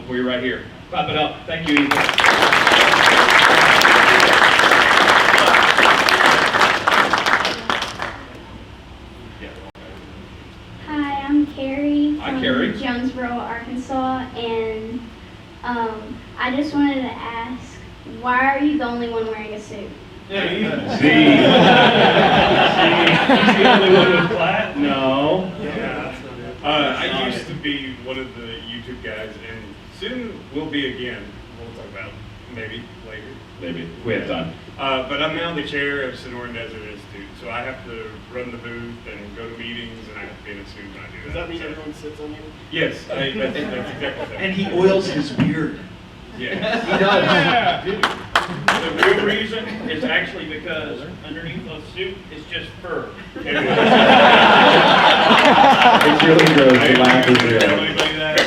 one for you right here. Clap it up. Thank you, Ethan. Hi, I'm Carrie Hi, from Carrie. Jonesboro, Arkansas, and I just wanted to ask, why are you the only one wearing a suit? See? See? He's the only one with flat? No. Yeah. I used to be one of the YouTube guys, and soon will be again. We'll talk about maybe later. Maybe. We have time. But I'm now the chair of Sonoran Desert Institute, so I have to run the booth and go to meetings, and I have to be in a suit when I do that. Does that mean everyone sits on you? Yes, that's exactly that. And he oils his beard. Yeah. He does. The real reason is actually because underneath the suit is just fur. It's really gross. The laugh is real. Tell anybody that,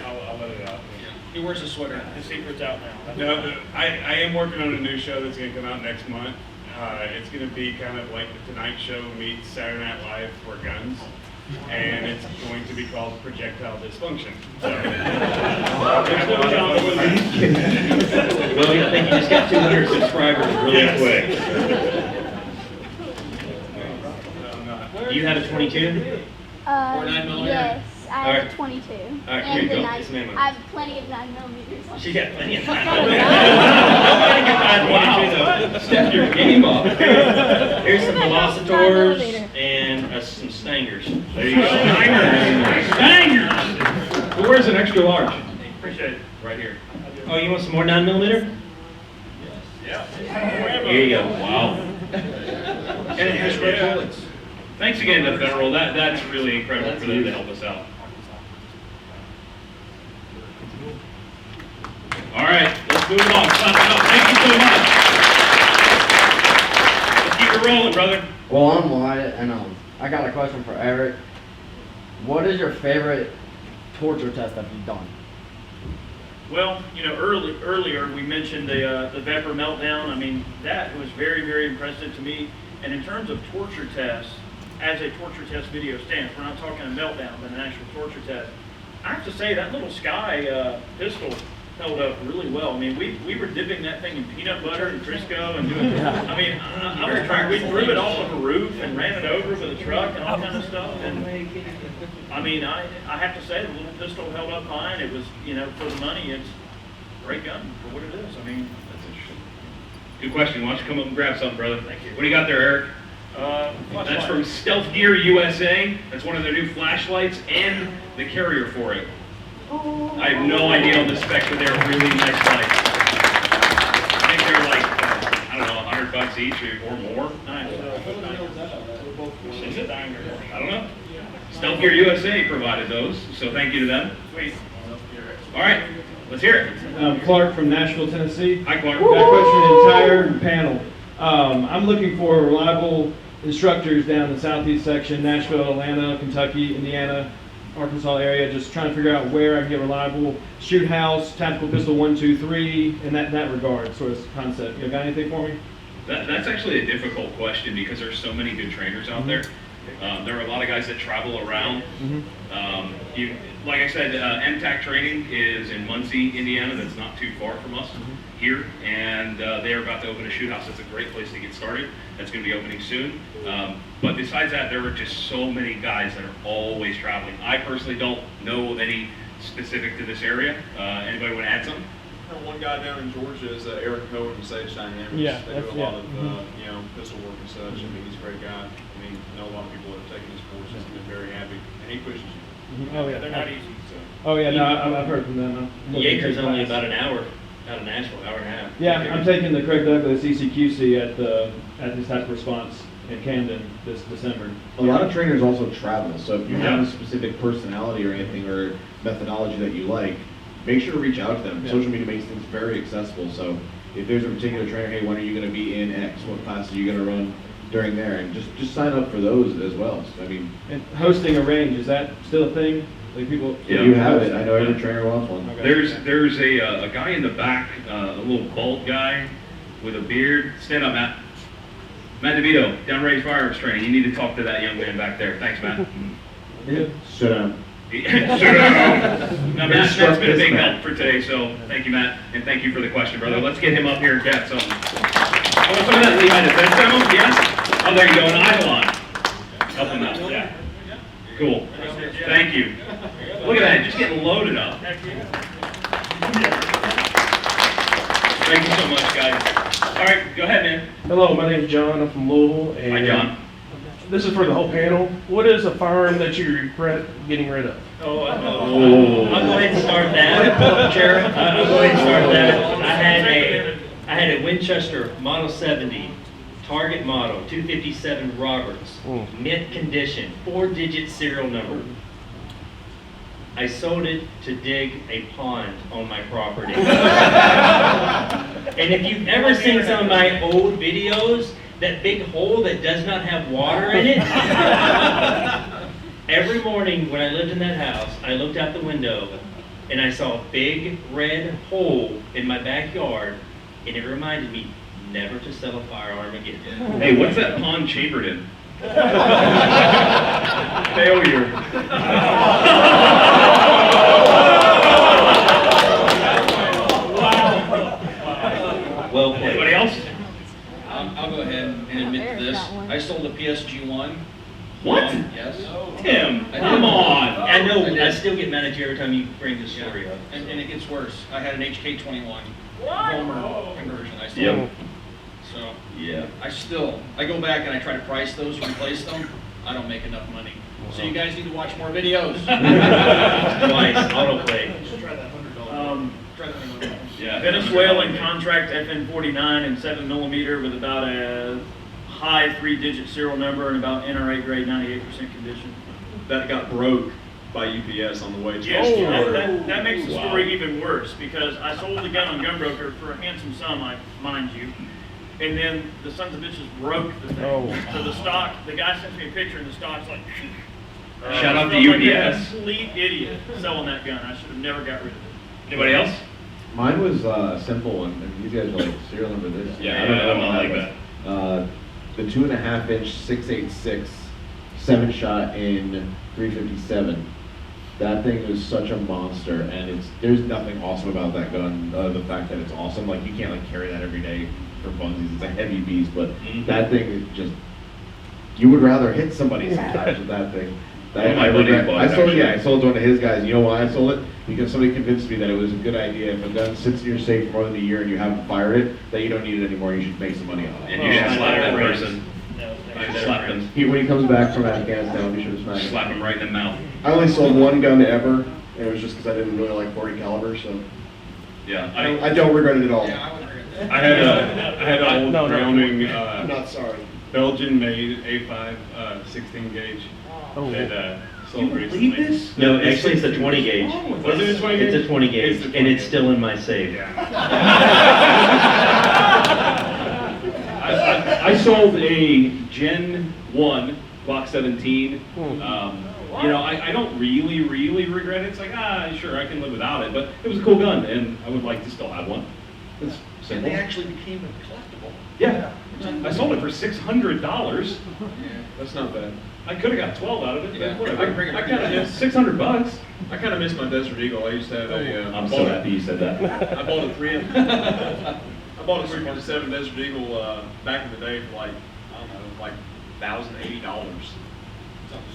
I'll let it out. He wears a sweater. The secret's out now. No, I am working on a new show that's going to come out next month. It's going to be kind of like the Tonight Show meets Saturday Night Live for guns, and it's going to be called Projectile Dysfunction. So, Well, I think you just got 200 subscribers really quick. You have a 22? Uh, 9mm? yes, I have Alright. a 22. Alright, here and you the go. nine- It's an ammo. I have plenty of 9mm. She got plenty of time. Nobody can find 22 though. Step your game up. Here's some velocitors and some stangers. There you go. Stangers! Who wears an extra large? Appreciate it. Right here. Oh, you want some more 9mm? Yeah. Here you go. Wow. And it has red bullets. Thanks again to Federal. That's really incredible for them to help us out. All right, let's move it on. Clap it up. Thank you so much. Let's keep it rolling, brother. Well, I'm Wyatt, and I got a question for Eric. What is your favorite torture test that you've done? Well, you know, earlier we mentioned the vapor meltdown. I mean, that was very, very impressive to me. And in terms of torture tests, as a torture test video stands, we're not talking a meltdown, but an actual torture test. I have to say that little Sky pistol held up really well. I mean, we were dipping that thing in peanut butter and Crisco and doing. I mean, we threw it off of a roof and ran it over with a truck and all kind of stuff. And I mean, I have to say the little pistol held up fine. It was, you know, for the money, it's a great gun for what it is. I mean, That's interesting. Good question. Why don't you come up and grab something, brother? Thank you. What do you got there, Eric? That's from Stealth Gear USA. That's one of their new flashlights and the carrier for it. I have no idea on the specs, but they're really nice lights. I think they're like, I don't know, $100 each or more. nice. Is it? I don't know. Stealth Gear USA provided those, so thank you to them. Sweet. All right, let's hear it. Clark from Nashville, Tennessee. Hi, Clark. Got a question for the entire panel. I'm looking for reliable instructors down the southeast section, Nashville, Atlanta, Kentucky, Indiana, Arkansas area, just trying to figure out where I can get reliable shoot house, tactical pistol 1, 2, 3, in that regard, sort of concept. You got anything for me? That's actually a difficult question because there's so many good trainers out there. There are a lot of guys that travel around. Like I said, MTAC training is in Muncie, Indiana. That's not too far from us here, and they're about to open a shoot house. That's a great place to get started. That's going to be opening soon. But besides that, there are just so many guys that are always traveling. I personally don't know of any specific to this area. Anybody want to add something? One guy down in Georgia is Eric Cohen from Sage Dynamics. Yeah, they do a lot of yeah. pistol work and such. I mean, he's a great guy. I mean, I know a lot of people that have taken his courses and been very happy, and he pushes you. Oh yeah, They're not easy. So. Oh yeah, no, I've heard from them. Yaker's only about an hour out of Nashville, hour and a half. Yeah, I'm taking the Craig Douglas ECQC at his type response in Camden this December. A lot of trainers also travel, so if you have a specific personality or anything or methodology that you like, make sure to reach out to them. Yeah. Social media makes things very accessible, so if there's a particular trainer, hey, when are you going to be in X? What classes are you going to run during there? And just sign up for those as well. So, I mean, And hosting a range, is that still a thing? Like people? Yeah. you have it. I know every trainer wants one. Okay. There's a guy in the back, a little bald guy with a beard. Stand up, Matt. Matt DeVito, downrange firearms training. You need to talk to that young man back there. Thanks, Matt. Yeah. Sit down. No, Matt's been a big help for today, so thank you, Matt, and thank you for the question, brother. Let's get him up here and get some. Oh, some of that Lehigh Defense demo? Yes? Oh, there you go, an Eidolon. Help him out, yeah. Cool. Thank you. Look at that, just getting loaded up. Thank you so much, guys. All right, go ahead, man. Hello, my name is John. I'm from Louisville. And Hi, John. This is for the whole panel. What is a firearm that you regret getting rid of? I'll go ahead and start that, Chair. I'll go ahead and start that. I had a Winchester Model 70, Target Model, 257 Roberts, mint condition, 4-digit serial number. I sold it to dig a pond on my property. And if you've ever seen some of my old videos, that big hole that does not have water in it, every morning when I lived in that house, I looked out the window and I saw a big red hole in my backyard, and it reminded me never to sell a firearm again. Hey, what's that pond chambered in? Failure. Well played. Anybody else? I'll go ahead and admit to this. I sold a PSG-1. What? Yes. Tim, come on. I know, I still get mad at you every time you bring this story up. And it gets worse. I had an HK-21 Homer conversion. I still, Yep. So Yeah. I go back and I try to price those, replace them. I don't make enough money. So you guys need to watch more videos. Twice, autoplay. Try that one. Yeah. Venezuelan contract FN49 and 7mm with about a high 3-digit serial number and about NRA grade 98% condition. That got broke by UPS on the way to the Yes, store. that makes the story even worse because I sold the gun on Gunbroker for a handsome sum, mind you. And then the sons of bitches broke the thing. So the stock, the guy sent me a picture and the stock's like, Shout out to I felt like UPS. a complete idiot selling that gun. I should have never got rid of it. Anybody else? Mine was a simple one, and you guys are like, serial number this? Yeah, I don't know I like that. The 2.5-inch 6.86 7-shot in 357. That thing was such a monster, and there's nothing awesome about that gun. The fact that it's awesome, like you can't like carry that every day for funsies. It's a heavy beast, but that thing is just. You would rather hit somebody sometimes with that thing. One of my buddies bought it, I sold to one of his guys. You know why I sold it? Because somebody convinced me that it was a good idea. If a gun sits in your safe for more than a year and you haven't fired it, that you don't need it anymore. You should make some money on it. And you should slap that person. You should slap him. When he comes back from Afghanistan, we should smack him. Slap him right in the mouth. I only sold one gun ever, and it was just because I didn't really like 40 caliber, so Yeah. I don't regret it at all. Yeah, I would regret that. I had an old Browning I'm not sorry. Belgian-made A5 16 gauge that sold recently. this? No, actually it's a 20 gauge. Was it a 20 gauge? It's a 20 gauge, It's a 20 and it's gauge. still in my safe. I sold a Gen 1 Glock 17. You know, I don't really regret it. It's like, sure, I can live without it, but it was a cool gun, and I would like to still have one. It's And simple. they actually became a collectible. Yeah. I sold it for $600. Yeah. That's not bad. I could have got 12 out of it, Yeah. but whatever. I kind of miss $600. I kind of miss my Desert Eagle. I used to have a. I'm so happy you said that. I bought a 357 Desert Eagle back in the day for like I don't know, like $1,080. Something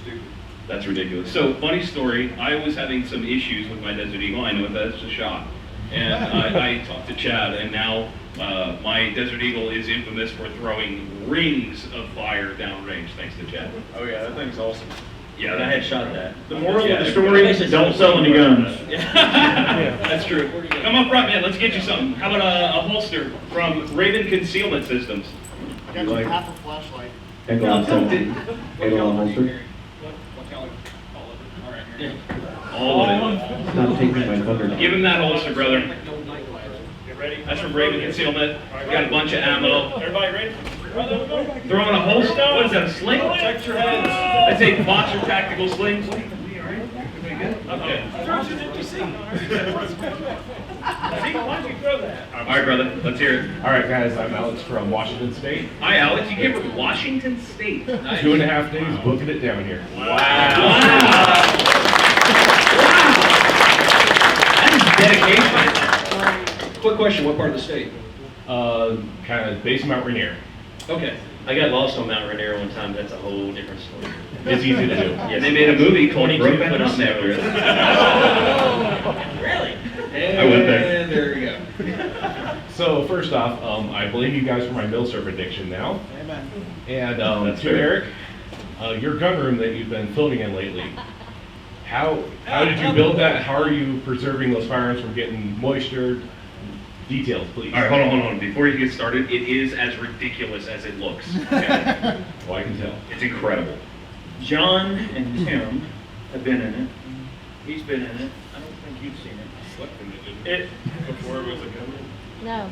stupid. That's ridiculous. So, funny story, I was having some issues with my Desert Eagle. I know that's a shot. And I talked to Chad, and now my Desert Eagle is infamous for throwing rings of fire downrange, thanks to Chad. Oh yeah, that thing's awesome. Yeah, I had shot that. The moral Yeah, of the story is don't sell any guns. That's true. Come up front, man. Let's get you something. How about a holster from Raven Concealment Systems? I got you half a flashlight. Eglon 17. Eglon holster. What color? All right, here. All of it. It's not taking my thunder. Give him that holster, brother. Like no night light. You ready? That's from Raven Concealment. Got a bunch of ammo. Everybody ready? Throwing a holster? What is that, a sling? Protect your heads. I take boxer tactical slings. Okay. See, why'd you throw that? All right, brother. Let's hear it. All right, guys, I'm Alex from Washington State. Hi, Alex. You came from Washington State. 2.5 days booking it down here. Wow. dedication. Quick question, what part of the state? Kind of base of Mount Rainier. Okay. I got lost on Mount Rainier one time. That's a whole different story. It's easy to do. Yes. And they made a movie called 22 Brokeback foot of Mountain after it. Really? I went there. And there you go. So first off, I blame you guys for my milsurf addiction now. Amen. And That's to fair. Eric, your gun room that you've been filming in lately, how did you build that? How are you preserving those firearms from getting moisture? Details, please. All right, hold on. Before you get started, it is as ridiculous as it looks. Okay? Well, I can tell. It's incredible. John and Tim have been in it. He's been in it. I don't think you've seen it. Slept in it, didn't It, it? Before it was a gun. No.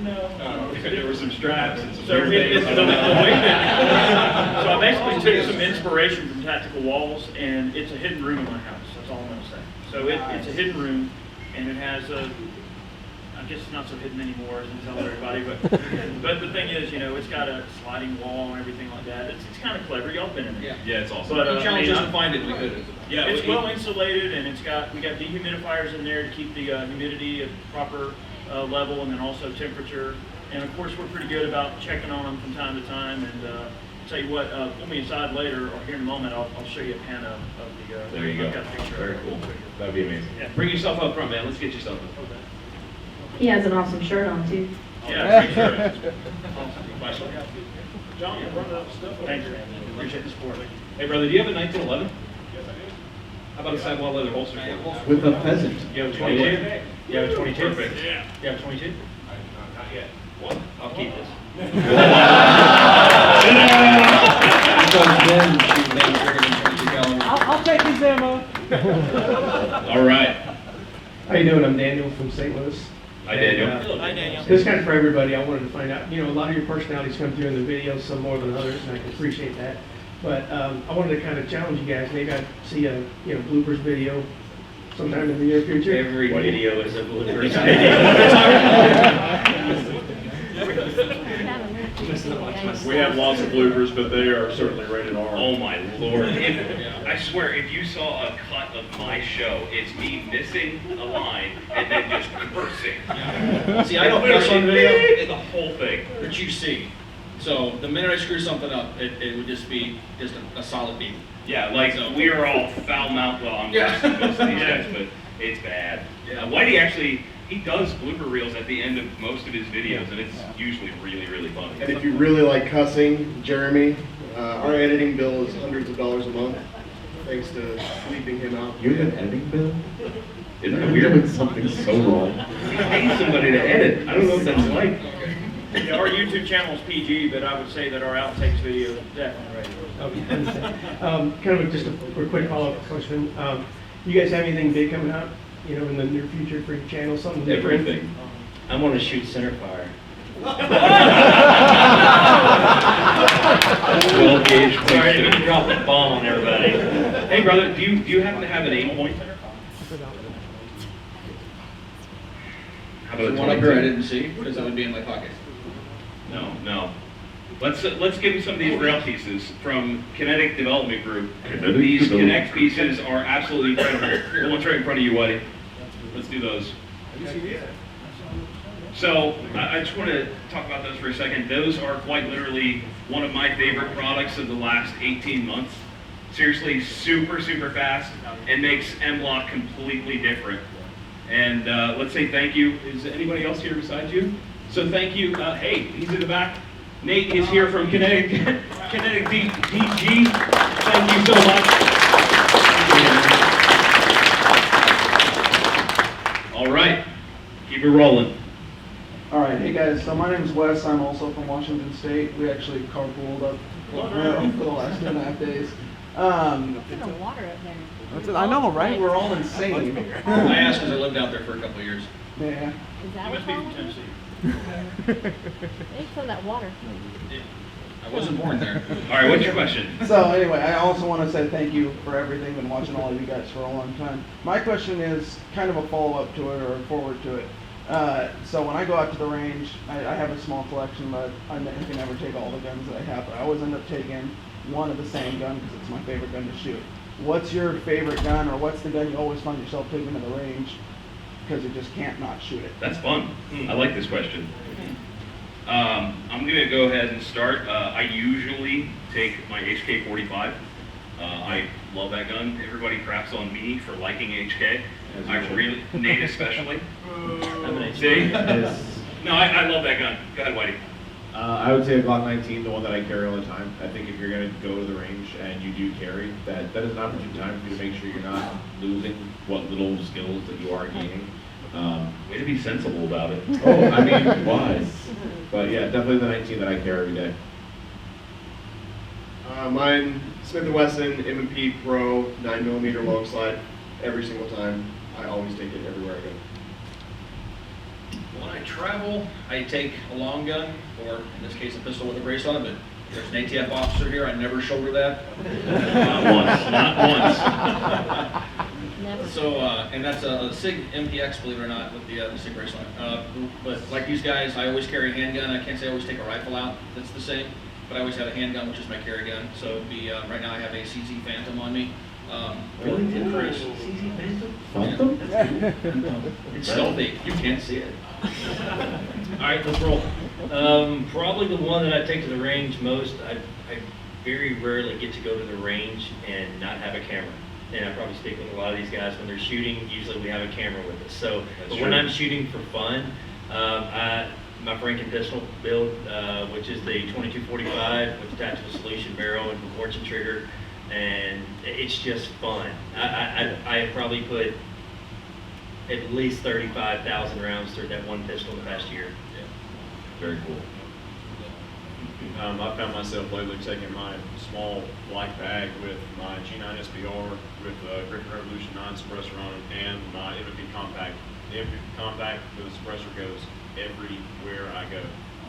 no. There were some straps and some So weird the things. way that, so I basically took some inspiration from Tactical Walls, and it's a hidden room in my house. That's all I'm gonna say. So it's a hidden room, and it has a, I guess it's not so hidden anymore, as I tell everybody, but the thing is, it's got a sliding wall and everything like that. It's kind of clever. Y'all been in it. Yeah. Yeah, it's awesome. But, You challenged us I to find it, we could. Yeah, it's well insulated, and we got dehumidifiers in there to keep the humidity at proper level, and then also temperature. And of course, we're pretty good about checking on them from time to time. And tell you what, pull me aside later, or here in a moment, I'll show you a pan of the. There you go. I've got a picture. Very cool. That'd be amazing. Yeah. Bring yourself up front, man. Let's get yourself up. He has an awesome shirt on too. Yeah, appreciate it. Awesome. John, you brought up stuff. Thanks, man. Appreciate the support. Hey, brother, do you have a 1911? How about a sidewall leather holster? With a pheasant. You have a 22? You have a 22? Perfect. Yeah. You have a 22? Not yet. What? I'll keep this. Because then she may trigger the 22 caliber. I'll take his ammo. All right. How you doing? I'm Daniel from St. Louis. Hi, Daniel. And, Hi, Daniel. This is kind of for everybody. I wanted to find out, a lot of your personalities come through in the videos, some more than others, and I can appreciate that. But I wanted to kind of challenge you guys. Maybe I'd see a bloopers video sometime in the near future. Every video is a bloopers We have lots of bloopers, but they are certainly rated R. Oh my lord. I swear, if you saw a cut of my show, it's me missing a line and then just cursing. See, I don't cuss on video, The whole thing. but you see. So the minute I screw something up, it would just be a solid beat. Yeah, like we are all foul mouthed. Well, I'm Yeah. cursing most of these guys, but it's bad. Yeah. Whitey actually, he does blooper reels at the end of most of his videos, and it's usually really, really funny. And if you really like cussing, Jeremy, our editing bill is hundreds of dollars a month, thanks to leaving him out. You have an editing bill? Isn't it You're weird? doing something so wrong. You pay somebody to edit. I don't know what that's like. Yeah, our YouTube channel is PG, but I would say that our outtakes video is definitely rated. Okay, understand. Kind of just a quick follow-up question. You guys have anything big coming up, in the near future for your channel? Something different? Everything. I'm gonna shoot center fire. Well gauged. Sorry, I didn't mean to drop a bomb on everybody. Hey, brother, do you happen to have an aim point? How about a One up here I 22? didn't see, because that would be in my pocket. No. Let's give him some of these rail pieces from Kinetic Development Group. Kinetic These Development. Connect pieces are absolutely incredible. The one's right in front of you, Whitey. Let's do those. So I just want to talk about those for a second. Those are quite literally one of my favorite products of the last 18 months. Seriously, super, super fast, and makes M-Block completely different. And let's say thank you. Is anybody else here besides you? So thank you. Hey, he's in the back. Nate is here from Kinetic DG. Thank you so much. All right, keep it rolling. All right, hey guys, so my name is Wes. I'm also from Washington State. We actually carpooled up for the last 2.5 days. What's in the water up there? I know, right? We're all insane. I asked because I lived out there for a couple of years. Yeah. Is that You what's must be wrong from with you? Tennessee. They fill that water. I wasn't born there. All right, what's your question? So anyway, I also want to say thank you for everything. Been watching all of you guys for a long time. My question is kind of a follow-up to it or a forward to it. So when I go out to the range, I have a small collection, but I can never take all the guns that I have. But I always end up taking one of the same gun because it's my favorite gun to shoot. What's your favorite gun, or what's the gun you always find yourself taking to the range? because it just can't not shoot it? That's fun. I like this question. I'm gonna go ahead and start. I usually take my HK-45. I love that gun. Everybody craps on me for liking HK. I really, Nate especially. See? No, I love that gun. Go ahead, Whitey. I would say a Glock 19, the one that I carry all the time. I think if you're going to go to the range and you do carry, that is an opportune time for you to make sure you're not losing what little skills that you are gaining. Way to be sensible about it. Oh, I mean, wise. But yeah, definitely the 19 that I carry every day. Mine, Smith & Wesson M&P Pro 9mm long slide. Every single time. I always take it everywhere I go. When I travel, I take a long gun, or in this case, a pistol with a brace on it, but there's an ATF officer here, I never shoulder that. Not once. Never. So, and that's a SIG MPX, believe it or not, with the SIG brace on it. But like these guys, I always carry a handgun. I can't say I always take a rifle out, that's the same, but I always have a handgun, which is my carry gun. So it'd be, right now I have a CZ Phantom on me. Really? Chris. CZ Phantom? Phantom? It's stealthy, you can't see it. All right, let's roll. Probably the one that I take to the range most. I very rarely get to go to the range and not have a camera. And I probably speak with a lot of these guys when they're shooting. Usually we have a camera with us. So, but when I'm shooting for fun, my Franken pistol build, which is the 2245 with the tactical solution barrel and proportion trigger, and it's just fun. I probably put at least 35,000 rounds through that one pistol in the past year. Yeah. Very cool. I found myself lately taking my small black bag with my G9 SBR with Griffin Revolution 9 suppressor on it and my M&P compact. The M&P compact with the suppressor goes everywhere I go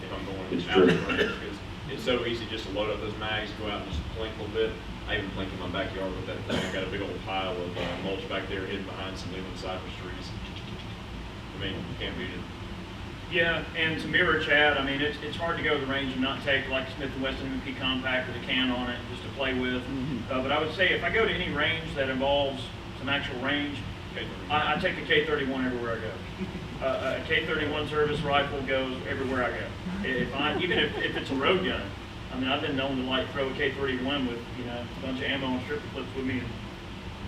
if I'm going It's out of true. the range, because it's so easy just to load up those mags, go out and just plink a little bit. I even plink in my backyard with that thing. I got a big old pile of mulch back there hidden behind some Leland cypress trees. I mean, you can't beat it. Yeah, and to mirror Chad, I mean, it's hard to go to the range and not take like Smith & Wesson M&P compact with a can on it just to play with. But I would say if I go to any range that involves some actual range, I take the K31 everywhere I go. A K31 service rifle goes everywhere I go. Even if it's a road gun, I mean, I've been known to like throw a K31 with, a bunch of ammo and stripper clips with me.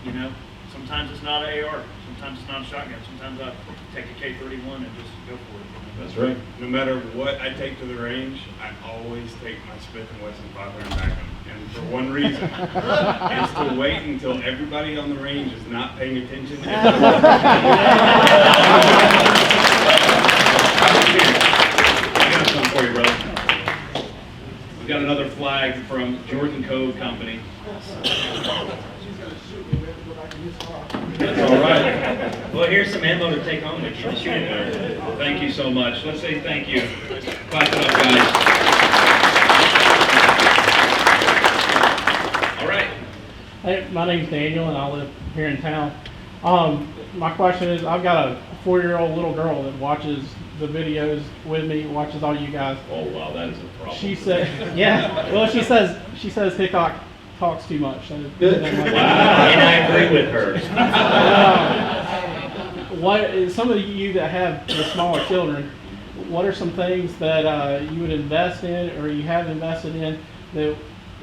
And, sometimes it's not an AR, sometimes it's not a shotgun, sometimes I take a K31 and just go for it. That's right. No matter what I take to the range, I always take my Smith & Wesson 500 Magnum. And for one reason, is to wait until everybody on the range is not paying attention. I got something for you, brother. We got another flag from Jordan Cove Company. That's all right. Well, here's some ammo to take home if you shoot it. Thank you so much. Let's say thank you. Clap it up, guys. All right. Hey, my name's Daniel, and I live here in town. My question is, I've got a 4-year-old little girl that watches the videos with me, watches all you guys. Oh wow, that is a problem. She said, yeah. Well, she says Hickok talks too much. And I agree with her. Some of you that have the smaller children, what are some things that you would invest in or you have invested in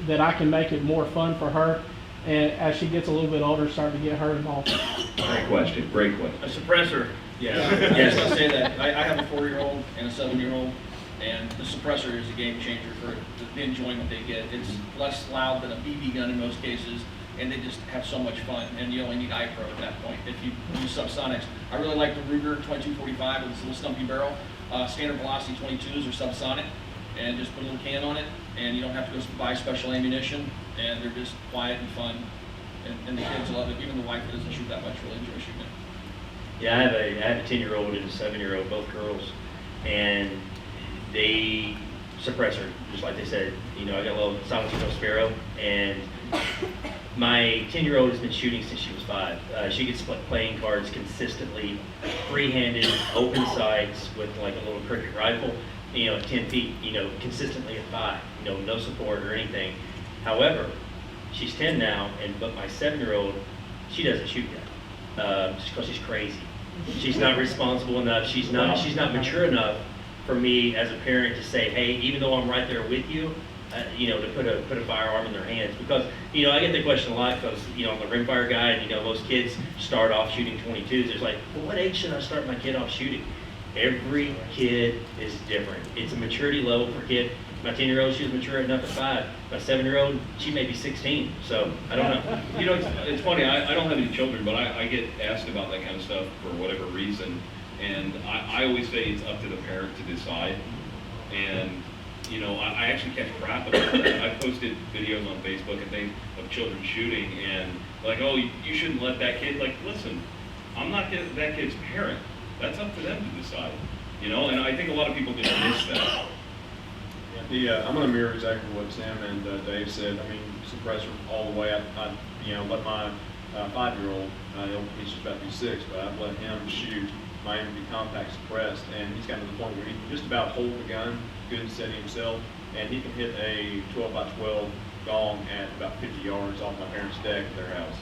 that I can make it more fun for her, and as she gets a little bit older, start to get her involved? Great question. Great question. A suppressor. Yeah, I was going to say that. I have a 4-year-old and a 7-year-old, and the suppressor is a game changer for the enjoyment they get. It's less loud than a BB gun in most cases, and they just have so much fun, and you only need iPro at that point if you use subsonics. I really like the Ruger 2245 with this little stumpy barrel. Standard velocity 22s are subsonic, and just put a little can on it, and you don't have to go buy special ammunition, and they're just quiet and fun, and the kids love it. Even the wife that doesn't shoot that much really enjoys shooting it. Yeah, I have a 10-year-old and a 7-year-old, both girls, and they suppressor, just like they said. I got a little Salentino Sparrow, and my 10-year-old has been shooting since she was 5. She gets playing cards consistently, free-handed, open sights with like a little cricket rifle, 10 feet, consistently at 5, no support or anything. However, she's 10 now, but my 7-year-old, she doesn't shoot yet, just because she's crazy. She's not responsible enough. She's not mature enough for me as a parent to say, hey, even though I'm right there with you, to put a firearm in their hands. Because, I get the question a lot because, I'm the rimfire guy, and, most kids start off shooting 22s. It's like, well, what age should I start my kid off shooting? Every kid is different. It's a maturity level for kid. My 10-year-old, she was mature enough at 5. My 7-year-old, she may be 16. So, I don't know. It's funny, I don't have any children, but I get asked about that kind of stuff for whatever reason. And I always say it's up to the parent to decide. And, I actually catch crap about that. I posted videos on Facebook and things of children shooting and like, oh, you shouldn't let that kid, like, listen, I'm not that kid's parent. That's up to them to decide, and I think a lot of people just miss that. I'm going to mirror exactly what Sam and Dave said. I mean, suppressor all the way. I let my 5-year-old, he's just about to be 6, but I've let him shoot my MP compact suppressed, and he's gotten to the point where he can just about hold the gun, good and steady himself, and he can hit a 12x12 gong at about 50 yards off my parents' deck at their house,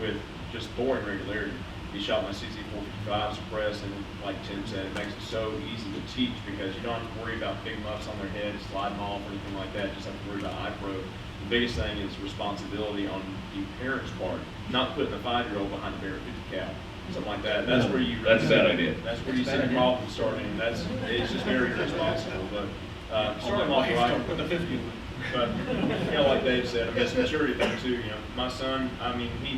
with just boring regularity. He shot my CC455 suppressed, and like Tim said, it makes it so easy to teach because you don't have to worry about big muffs on their head, sliding off, or anything like that. Just have to worry about eye pro. The biggest thing is responsibility on the parent's part, not putting a 5-year-old behind a barrel 50 cal. Something like that. That's where you. That's a bad idea. That's where you see the problem starting. It's just very irresponsible. But starting off right with the 50. But like Dave said, it's a maturity thing too. My son,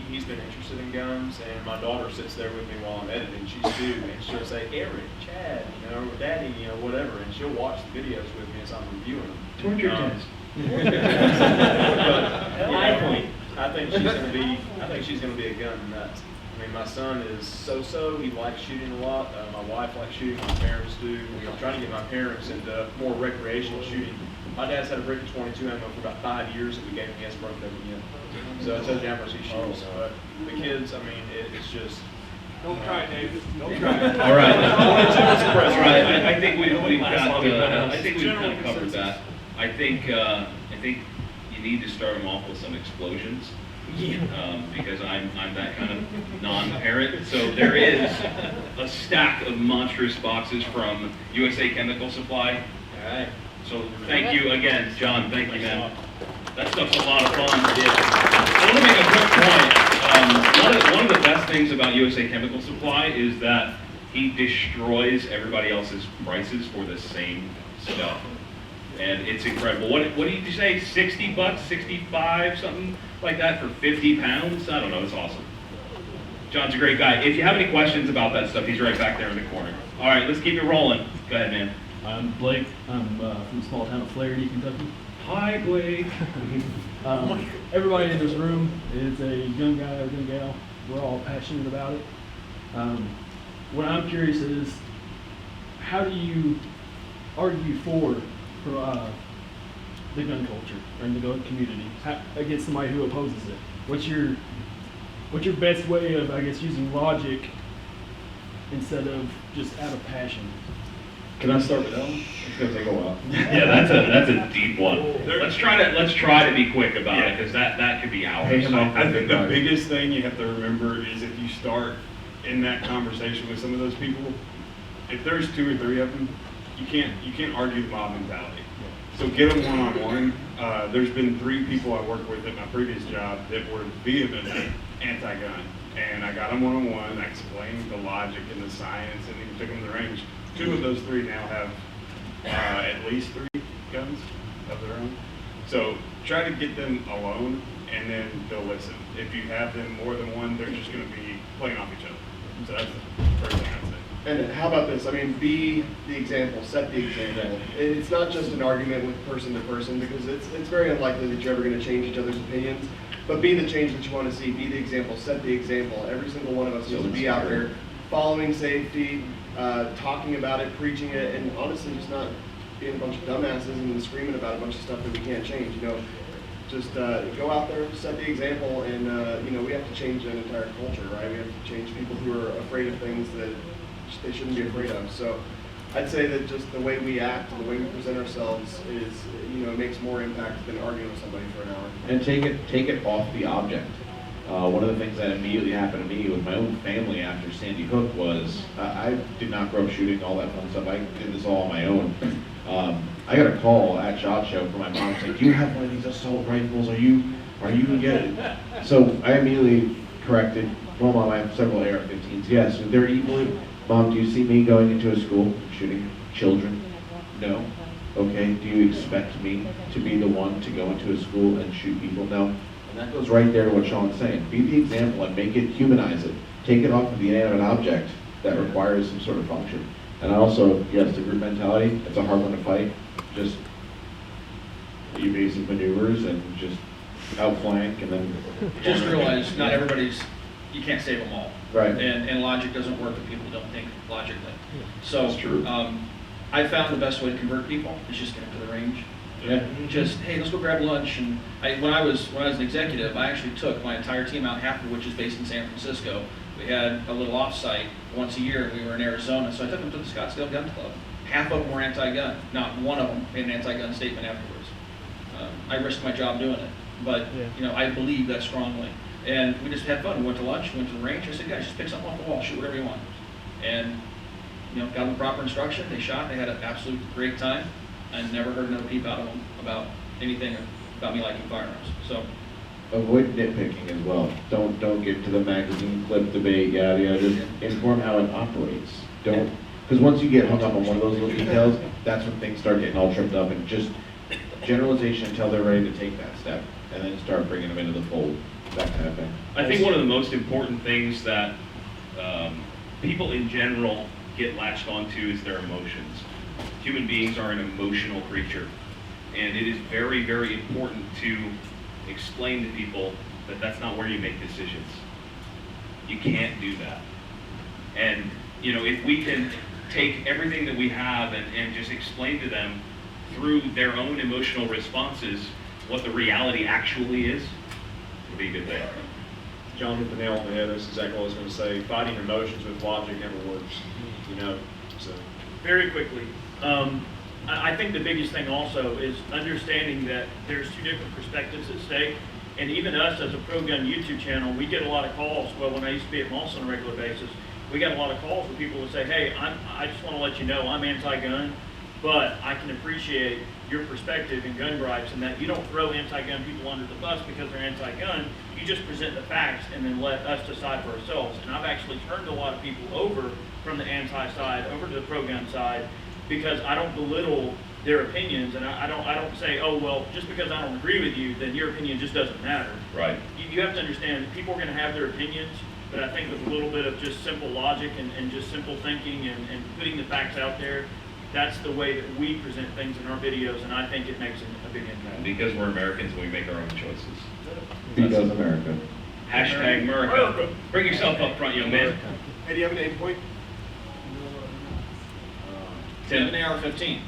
he's been interested in guns, and my daughter sits there with me while I'm editing. She's 2, and she'll say, Eric, Chad, or Daddy, whatever, and she'll watch the videos with me as I'm reviewing them. Torture test. High point. I think she's gonna be a gun nut. My son is so-so. He likes shooting a lot. My wife likes shooting. My parents do. I'm trying to get my parents into more recreational shooting. My dad's had a brick of 22 ammo for about 5 years that we gave him. He hasn't broken open yet. So it tells you how much he shoots. But the kids, it's just. Don't try, Dave. Don't try. All right. That's right. I think we've kind of covered that. I think you need to start them off with some explosions. Because I'm that kind of non-parent. So there is a stack of monstrous boxes from USA Chemical Supply. All right. So thank you again, John. Thank you, man. That stuff's a lot of fun. I want to make a quick point. One of the best things about USA Chemical Supply is that he destroys everybody else's prices for the same stuff. And it's incredible. What did you say? $60, 65, something like that for 50 pounds? I don't know. It's awesome. John's a great guy. If you have any questions about that stuff, he's right back there in the corner. All right, let's keep it rolling. Go ahead, man. I'm Blake. I'm from the small town of Flaherty, Kentucky. Hi, Blake. Everybody in this room is a gun guy or gun gal. We're all passionate about it. What I'm curious is, how do you argue for the gun culture and the gun community against somebody who opposes it? What's your best way of, using logic instead of just out of passion? Can I start with that one? It's gonna take a while. Yeah, that's a deep one. Let's try to be quick about it because that could be hours. I think the biggest thing you have to remember is if you start in that conversation with some of those people, if there's 2 or 3 of them, you can't argue the mob mentality. So get them one-on-one. There's been 3 people I worked with at my previous job that were vehemently anti-gun, and I got them one-on-one. I explained the logic and the science, and even took them to the range. 2 of those 3 now have at least 3 guns of their own. So try to get them alone, and then they'll listen. If you have them more than one, they're just going to be playing off each other. So that's the first thing I'd say. And how about this? Be the example, set the example. It's not just an argument with person to person because it's very unlikely that you're ever going to change each other's opinions. But be the change that you want to see. Be the example, set the example. Every single one of us needs to be out there following safety, talking about it, preaching it, and honestly just not being a bunch of dumbasses and screaming about a bunch of stuff that we can't change. Just go out there, set the example, and we have to change an entire culture, right? We have to change people who are afraid of things that they shouldn't be afraid of. So I'd say that just the way we act and the way we present ourselves is, makes more impact than arguing with somebody for an hour. And take it off the object. One of the things that immediately happened to me with my own family after Sandy Hook was I did not grow up shooting all that fun stuff. I did this all on my own. I got a call at SHOT Show from my mom saying, "Do you have one of these assault rifles? Are you getting?" So I immediately corrected. Well, Mom, I have several AR-15s. Yes, they're equally. Mom, do you see me going into a school and shooting children? No. Okay. Do you expect me to be the one to go into a school and shoot people? No. And that goes right there to what Sean's saying. Be the example and make it, humanize it. Take it off of the inanimate object that requires some sort of function. And also, yes, the group mentality, it's a hard one to fight. Just evasive maneuvers and just outflank and then... Just realize not everybody's, you can't save them all. Right. And logic doesn't work if people don't think logically. So, That's true. I found the best way to convert people is just get them to the range. Yeah. Just, hey, let's go grab lunch. And when I was an executive, I actually took my entire team out, half of which is based in San Francisco. We had a little off-site once a year, and we were in Arizona, so I took them to the Scottsdale Gun Club. Half of them were anti-gun. Not one of them made an anti-gun statement afterwards. I risked my job doing it, but I believe that strongly. And we just had fun. We went to lunch, went to the range. I said, guys, just pick something off the wall, shoot whatever you want. And got them proper instruction. They shot. They had an absolute great time. I never heard another peep out of them about anything about me liking firearms. So. Avoid nitpicking as well. Don't get to the magazine clip debate, yada yada. Just inform how it operates. Don't, because once you get hung up on one of those little details, that's when things start getting all tripped up. And just generalization until they're ready to take that step, and then start bringing them into the fold. That kind of thing. I think one of the most important things that people in general get latched onto is their emotions. Human beings are an emotional creature, and it is very, very important to explain to people that that's not where you make decisions. You can't do that. And if we can take everything that we have and just explain to them through their own emotional responses what the reality actually is, would be a good thing. John hit the nail on the head. That's exactly what I was going to say. Fighting emotions with logic never works. So. Very quickly, I think the biggest thing also is understanding that there's two different perspectives at stake. And even us as a pro-gun YouTube channel, we get a lot of calls. Well, when I used to be at Moss on a regular basis, we got a lot of calls where people would say, hey, I just want to let you know I'm anti-gun, but I can appreciate your perspective in gun rights and that you don't throw anti-gun people under the bus because they're anti-gun. You just present the facts and then let us decide for ourselves. And I've actually turned a lot of people over from the anti-side over to the pro-gun side because I don't belittle their opinions, and I don't say, oh, well, just because I don't agree with you, then your opinion just doesn't matter. Right. You have to understand that people are going to have their opinions, but I think with a little bit of just simple logic and just simple thinking and putting the facts out there, that's the way that we present things in our videos, and I think it makes a big impact. Because we're Americans and we make our own choices. Because America. Hashtag America. Bring yourself up front, young man. Hey, do you have an aim point? Tim, an AR-15.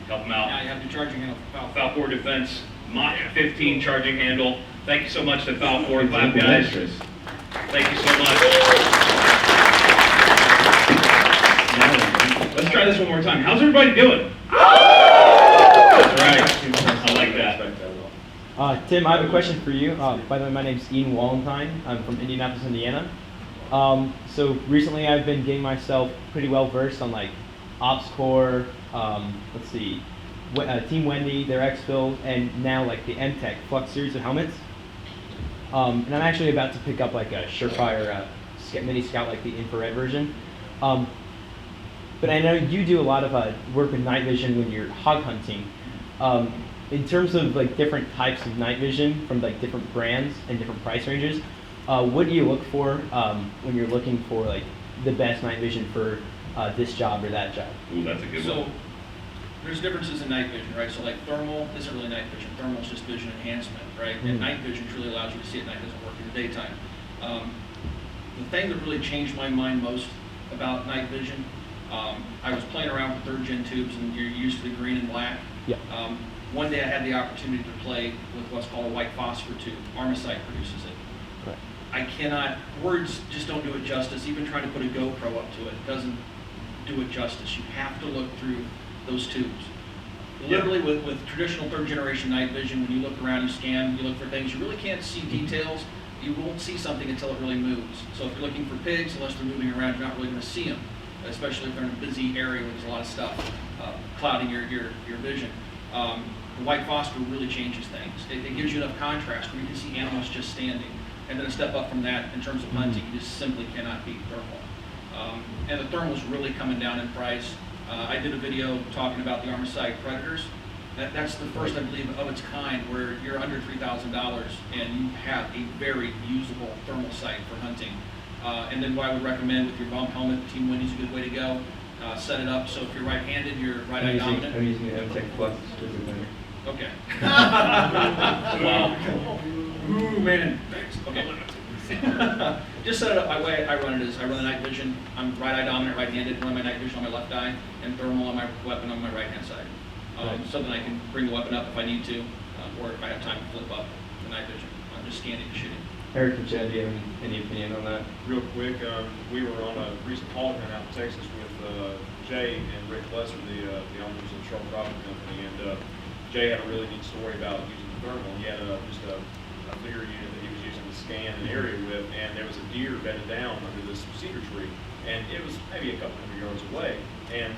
Help them out. Now you have the charging handle for Falcor Defense, Mach 15 charging handle. Thank you so much to Falcor. Clap, guys. Thank you so much. Let's try this one more time. How's everybody doing? That's right. I like that. Tim, I have a question for you. By the way, my name's Ian Wallenstein. I'm from Indianapolis, Indiana. So recently I've been getting myself pretty well versed on like Ops Corps, let's see, Team Wendy, their X-Build, and now like the M-Tech Flux series of helmets. And I'm actually about to pick up like a Surefire Mini Scout, like the infrared version. But I know you do a lot of work with night vision when you're hog hunting. In terms of like different types of night vision from like different brands and different price ranges, what do you look for when you're looking for like the best night vision for this job or that job? Ooh, that's a good one. So there's differences in night vision, right? So like thermal isn't really night vision. Thermal is just vision enhancement, right? And night vision truly allows you to see at night. It doesn't work in the daytime. The thing that really changed my mind most about night vision, I was playing around with third-gen tubes, and you're used to the green and black. Yeah. One day I had the opportunity to play with what's called a white phosphor tube. Armacite produces it. Right. I cannot, words just don't do it justice. Even trying to put a GoPro up to it doesn't do it justice. You have to look through those tubes. Literally with traditional third generation night vision, when you look around, you scan, you look for things, you really can't see details you won't see something until it really moves. So if you're looking for pigs, unless they're moving around, you're not really going to see them, especially if they're in a busy area where there's a lot of stuff clouding your vision. The white phosphor really changes things. It gives you enough contrast where you can see animals just standing. And then a step up from that, in terms of hunting, you just simply cannot beat thermal. And the thermal's really coming down in price. I did a video talking about the Armacite Predators. That's the first, I believe, of its kind where you're under $3,000 and you have a very usable thermal sight for hunting. And then what I would recommend with your bump helmet, Team Winnie's a good way to go. Set it up so if you're right-handed, you're right-eye dominant. I'm using the MTech Plus. Okay. Wow. Ooh, man. Thanks. Okay. Just set it up. My way I run it is I run the night vision. I'm right-eye dominant, right-handed. Run my night vision on my left eye, and thermal on my weapon on my right-hand side. So that I can bring the weapon up if I need to, or if I have time to flip up the night vision. I'm just scanning and shooting. Eric and Chad, do you have any opinion on that? Real quick, we were on a recent hog hunt out in Texas with Jay and Rick Lesser, the owners of the Sharp Rocket Company, and Jay had a really neat story about using the thermal. He had just a bigger unit that he was using to scan an area with, and there was a deer bedded down under this cedar tree, and it was maybe a couple hundred yards away, and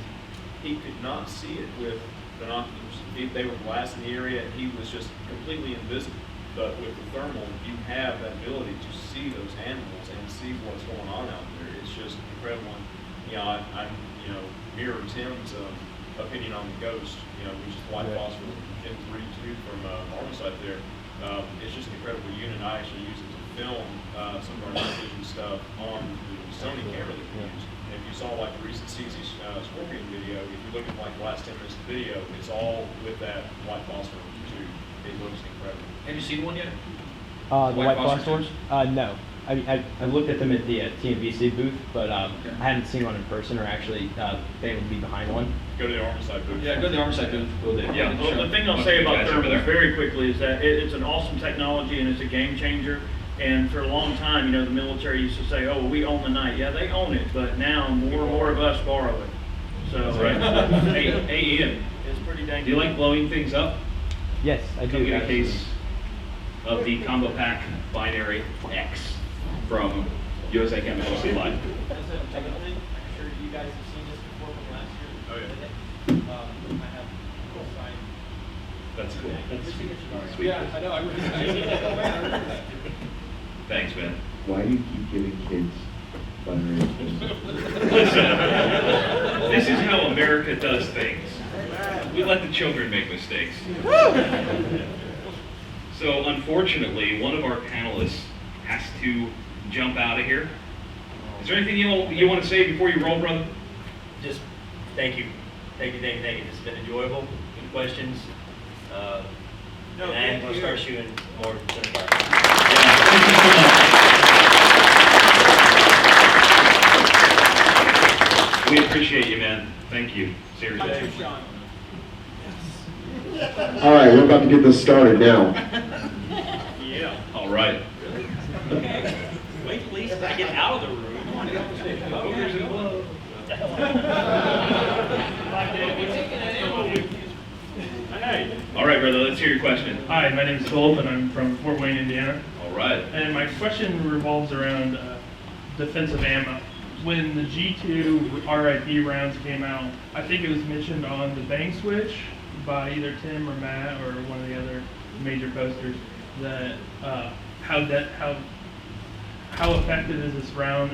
he could not see it with binoculars. They were blasting the area, and he was just completely invisible. But with the thermal, you have that ability to see those animals and see what's going on out there. It's just incredible. And, I mirror Tim's opinion on the Ghost, which is white phosphor Gen 3 from Armacite there. It's just an incredible unit. I actually use it to film some of our night vision stuff on the Sony camera that we use. If you saw like the recent CZ Scorpion video, if you look at like the last 10 minutes of the video, it's all with that white phosphor tube. It looks incredible. Have you seen one yet? The white phosphors? No. I looked at them at the TMVC booth, but I hadn't seen one in person or actually been able to be behind one. Go to the Armacite booth. Yeah, go to the Armacite booth. Will do. Yeah, well, the thing I'll say about thermal very quickly is that it's an awesome technology and it's a game changer. And for a long time, the military used to say, "Oh, we own the night." Yeah, they own it, but now more and more of us borrow it. So, Hey, Ian, it's pretty dang. do you like blowing things up? Yes, I do. Come get a case of the Combo Pack Binary X from USA Chemical Supply. I'm sure you guys have seen this before from last year. Oh, yeah. I have full sight. That's cool. That's sweet. Yeah, I know. I really Thanks, man. Why do you keep giving kids binary? Listen, this is how America does things. We let the children make mistakes. So unfortunately, one of our panelists has to jump out of here. Is there anything you want to say before you roll, brother? Just thank you. Thank you. It's been enjoyable. Good questions. And I'm going to start shooting more center fire. Thank you so much. We appreciate you, man. Thank you. Seriously. All right, we're about to get this started now. Yeah. All right. Okay. Wait at least I get out of the room. All right, brother, let's hear your question. Hi, my name is Philip, and I'm from Fort Wayne, Indiana. All right. And my question revolves around defensive ammo. When the G2 RIP rounds came out, I think it was mentioned on the bang switch by either Tim or Matt or one of the other major posters that how effective is this round?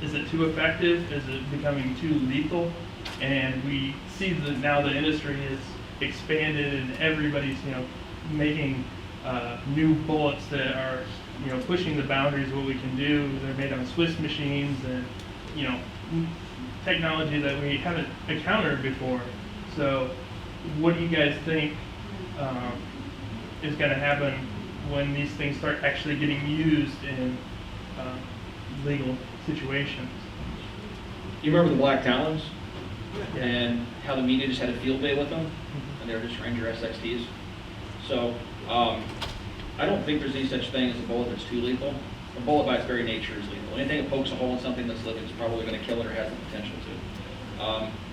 Is it too effective? Is it becoming too lethal? And we see that now the industry is expanded and everybody's making new bullets that are pushing the boundaries of what we can do. They're made on Swiss machines and technology that we haven't encountered before. So what do you guys think is going to happen when these things start actually getting used in legal situations? You remember the Black Talons? And how the media just had a field day with them? And they were just Ranger SXTs. So I don't think there's any such thing as a bullet that's too lethal. A bullet by its very nature is lethal. Anything that pokes a hole in something that's living is probably going to kill it or has the potential to.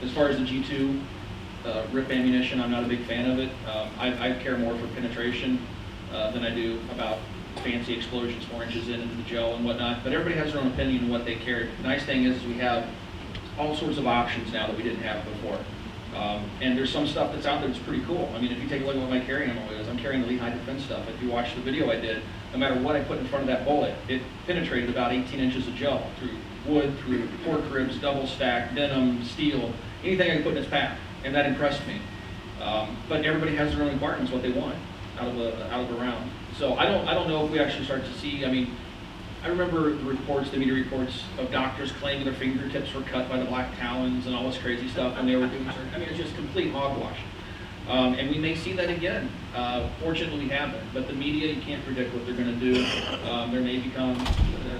As far as the G2 RIP ammunition, I'm not a big fan of it. I care more for penetration than I do about fancy explosions 4 inches into the gel and whatnot, but everybody has their own opinion on what they carry. The nice thing is we have all sorts of options now that we didn't have before. And there's some stuff that's out there that's pretty cool. I mean, if you take a look at what my carrying ammo is, I'm carrying the Lehigh Defense stuff. If you watch the video I did, no matter what I put in front of that bullet, it penetrated about 18 inches of gel through wood, through pork ribs, double stack, denim, steel, anything I could put in its path, and that impressed me. But everybody has their own requirements, what they want out of a round. So I don't know if we actually start to see. I mean, I remember the reports, the media reports of doctors claiming their fingertips were cut by the black talons and all this crazy stuff when they were doing surgery. I mean, it's just complete hogwash. And we may see that again. Fortunately, we haven't. But the media, you can't predict what they're going to do. There may become,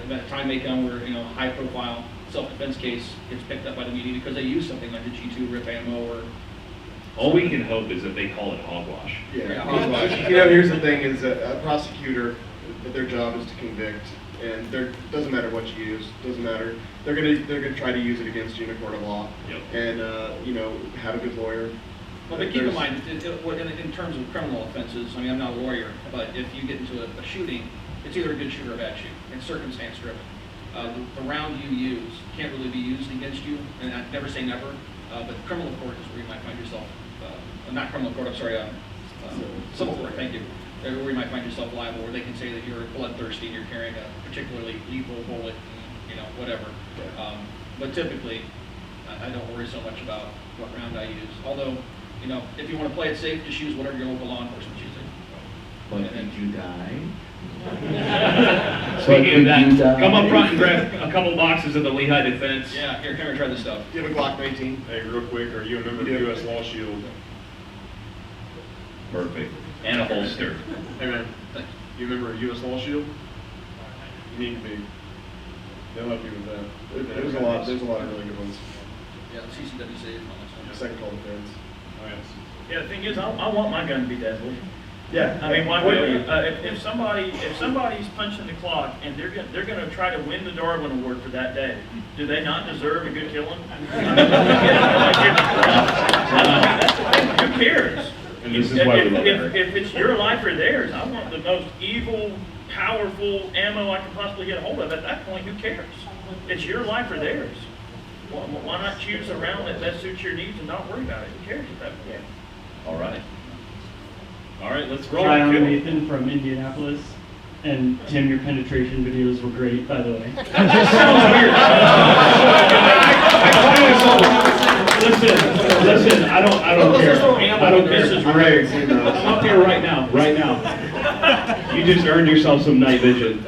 that time may come where, high-profile self-defense case gets picked up by the media because they use something like the G2 RIP ammo or. All we can hope is that they call it hogwash. Yeah, hogwash. Here's the thing: is a prosecutor, their job is to convict, and doesn't matter what you use, doesn't matter. They're gonna try to use it against you in a court of law. Yep. And have a good lawyer. Well, but keep in mind, in terms of criminal offenses, I mean, I'm not a lawyer, but if you get into a shooting, it's either a good shoot or a bad shoot. It's circumstance driven. The round you use can't really be used against you, and I never say never, but criminal court is where you might find yourself, not criminal court, I'm sorry, civil court, thank you, where you might find yourself liable, where they can say that you're bloodthirsty and you're carrying a particularly lethal bullet, and, whatever. But typically, I don't worry so much about what round I use, although, if you want to play it safe, just use whatever your local law enforcement's using. But did you die? Speaking of that, come up front and grab a couple boxes of the Lehigh Defense. Yeah, here, come here, try this stuff. Do you have a Glock 19? Hey, real quick, are you a member of the U.S. Law Shield? Perfect. And a holster. Hey man, you a member of U.S. Law Shield? You need to be. They'll help you with that. There's a lot of really good ones. Yeah, CCWC and all that stuff. Second call defense. Oh, yes. Yeah, the thing is, I want my gun to be deadly. Yeah. I mean, why would you? If somebody's punching the clock and they're going to try to win the Darwin Award for that day, do they not deserve a good killing? Who cares? And this is why we love if it's your life or theirs, I want the most evil, powerful ammo I can possibly get a hold of. At that point, who cares? It's your life or theirs. Why not choose a round that suits your needs and not worry about it? Who cares at that point? All right. All right, let's roll. Hi, I'm Nathan from Indianapolis. And Tim, your penetration videos were great, by the way. Listen, I don't care. I don't care. I'm up here right now. You just earned yourself some night vision.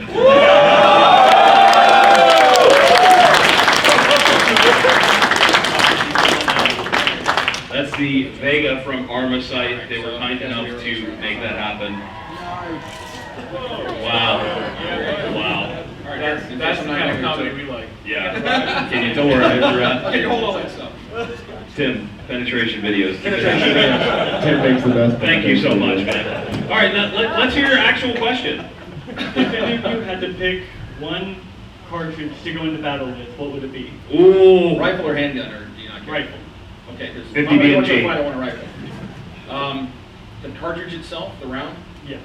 That's the Vega from Arma site. They were kind enough to make that happen. Wow. Wow. All right, that's the kind of comedy we like. Yeah. Can you, don't worry, Okay, hold all that stuff. Tim, penetration videos. Tim makes the best. Thank you so much, man. All right, let's hear your actual question. If any of you had to pick one cartridge to go into battle with, what would it be? Ooh. Rifle or handgun, or do you not care? Rifle. Okay, because 50 BMG. I don't want a rifle. The cartridge itself, the round. Yeah.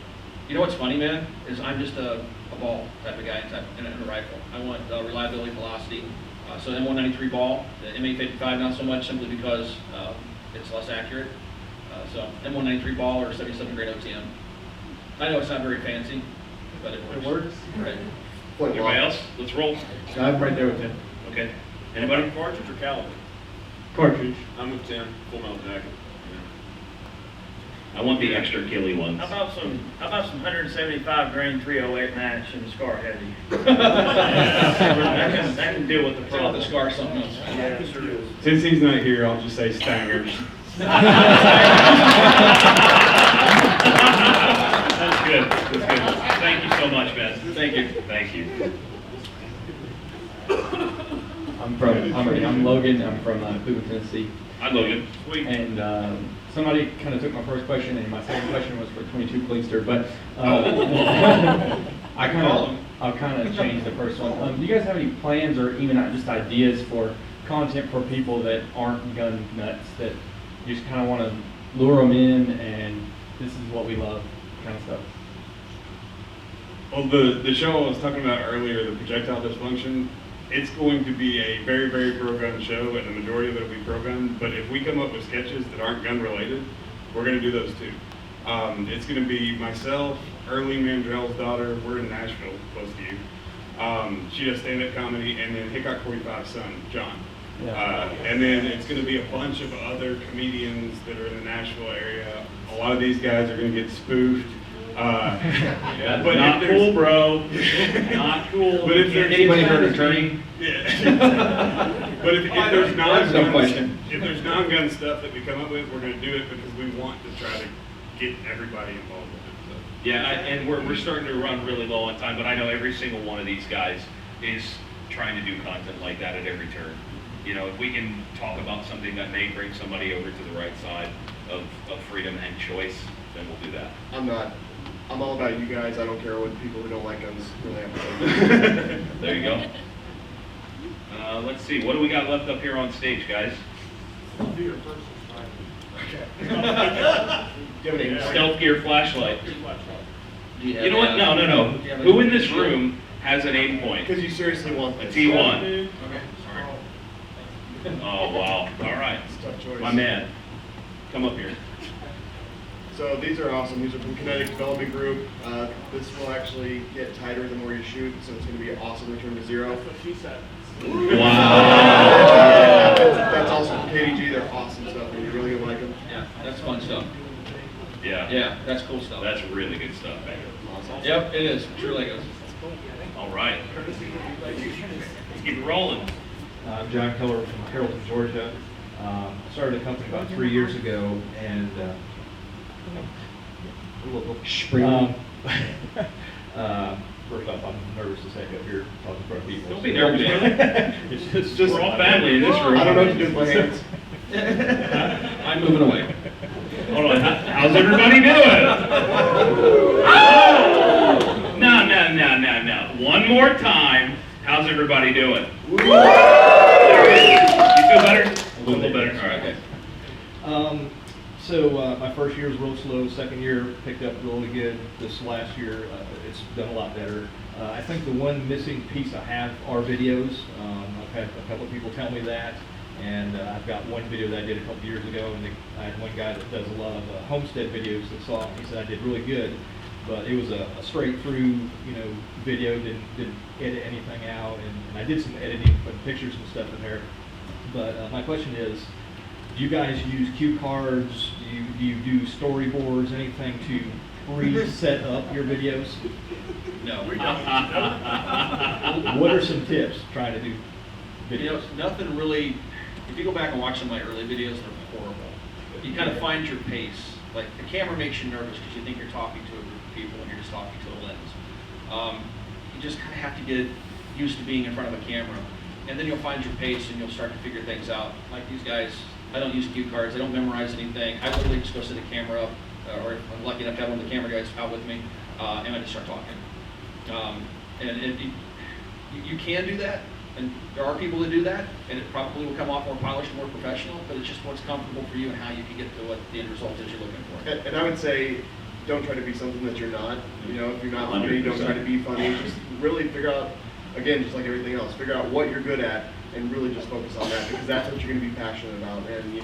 You know what's funny, man? Is I'm just a ball type of guy in a rifle. I want reliability, velocity. So M193 ball, the M855 not so much, simply because it's less accurate. So M193 ball or 77 grade OTM. I know it's not very fancy, but it works. It works. Right. Anybody else? Let's roll. I'm right there with Tim. Okay. Anybody? Cartridge or caliber? Cartridge. I'm with Tim, full metal jacket. I want the extra killy ones. How about some 175 grain 308 match in the Scar Heavy? that can deal with the Tell problem. the Scar something else. Yeah, sure is. Since he's not here, I'll just say Stangers. That's good. That's good. Thank you so much, Ben. Thank you. Thank you. I'm Logan. I'm from Cleveland, Tennessee. Hi, Logan. Sweet. And somebody kind of took my first question, and my second question was for 22 Cleaster, but I'll kind of change the first one. Do you guys have any plans or even just ideas for content for people that aren't gun nuts, that you just kind of want to lure them in and this is what we love kind of stuff? Well, the show I was talking about earlier, the projectile dysfunction, it's going to be a very, very pro-gun show, and the majority of it will be pro-gun. But if we come up with sketches that aren't gun-related, we're going to do those too. It's going to be myself, Early Mandrell's daughter. We're in Nashville, close to you. She does stand-up comedy, and then Hickok 45's son, John. And then it's going to be a bunch of other comedians that are in the Nashville area. A lot of these guys are going to get spoofed. But not cool, bro. Not cool. But if Can't there's anybody hurt an attorney? Yeah. But if there's That's no non-gun, question. if there's non-gun stuff that we come up with, we're going to do it because we want to try to get everybody involved with it. So. Yeah, and we're starting to run really low on time, but I know every single one of these guys is trying to do content like that at every turn. You know, if we can talk about something that may bring somebody over to the right side of freedom and choice, then we'll do that. I'm all about you guys. I don't care what people who don't like guns really have to say. There you go. Let's see, what do we got left up here on stage, guys? Stealth gear flashlight. You know what? No. Who in this room has an aim point? Because you seriously want A this. T1. Okay. Oh, wow. All right. It's a tough choice. My man, come up here. So these are awesome. These are from Kinetic Development Group. This will actually get tighter the more you shoot, so it's going to be an awesome return to zero. That's what she said. Wow. That's also from KDG. They're awesome stuff, and you're really going to like them. Yeah, that's fun stuff. Yeah. Yeah, that's cool stuff. That's really good stuff, man. Yep, it is. True Legos. All right. Let's keep it rolling. I'm John Keller from Carrollton, Georgia. Started a company about 3 years ago, and first off, I'm nervous to stand up here talking in front of people. Don't be nervous, brother. It's just we're all family in this room. I don't know what to do with my hands. I'm moving away. Hold on. How's everybody doing? Oh! No. One more time. How's everybody doing? There it is. You feel better? A little better. All right. Okay. So my first year was real slow. Second year picked up really good. This last year, it's done a lot better. I think the one missing piece I have are videos. I've had a couple of people tell me that, and I've got one video that I did a couple years ago, and I had one guy that does a lot of homestead videos that saw it. He said I did really good, but it was a straight through, video. Didn't edit anything out, and I did some editing, putting pictures and stuff in there. But my question is, do you guys use cue cards? Do you do storyboards? Anything to pre-set up your videos? No. What are some tips trying to do videos? Nothing really. If you go back and watch some of my early videos, they're horrible. You kind of find your pace. Like, the camera makes you nervous because you think you're talking to a group of people and you're just talking to a lens. You just kind of have to get used to being in front of a camera. And then you'll find your pace and you'll start to figure things out. Like these guys, I don't use cue cards, I don't memorize anything. I literally just go set the camera up, or if I'm lucky enough to have one of the camera guys out with me, and I just start talking. You can do that, and there are people that do that, and it probably will come off more polished, more professional, but it's just what's comfortable for you and how you can get to what the end result is you're looking for. And I would say, don't try to be something that you're not. If you're not funny, don't try to be funny. Just really figure out, again, just like everything else, figure out what you're good at and really just focus on that, because that's what you're going to be passionate about. And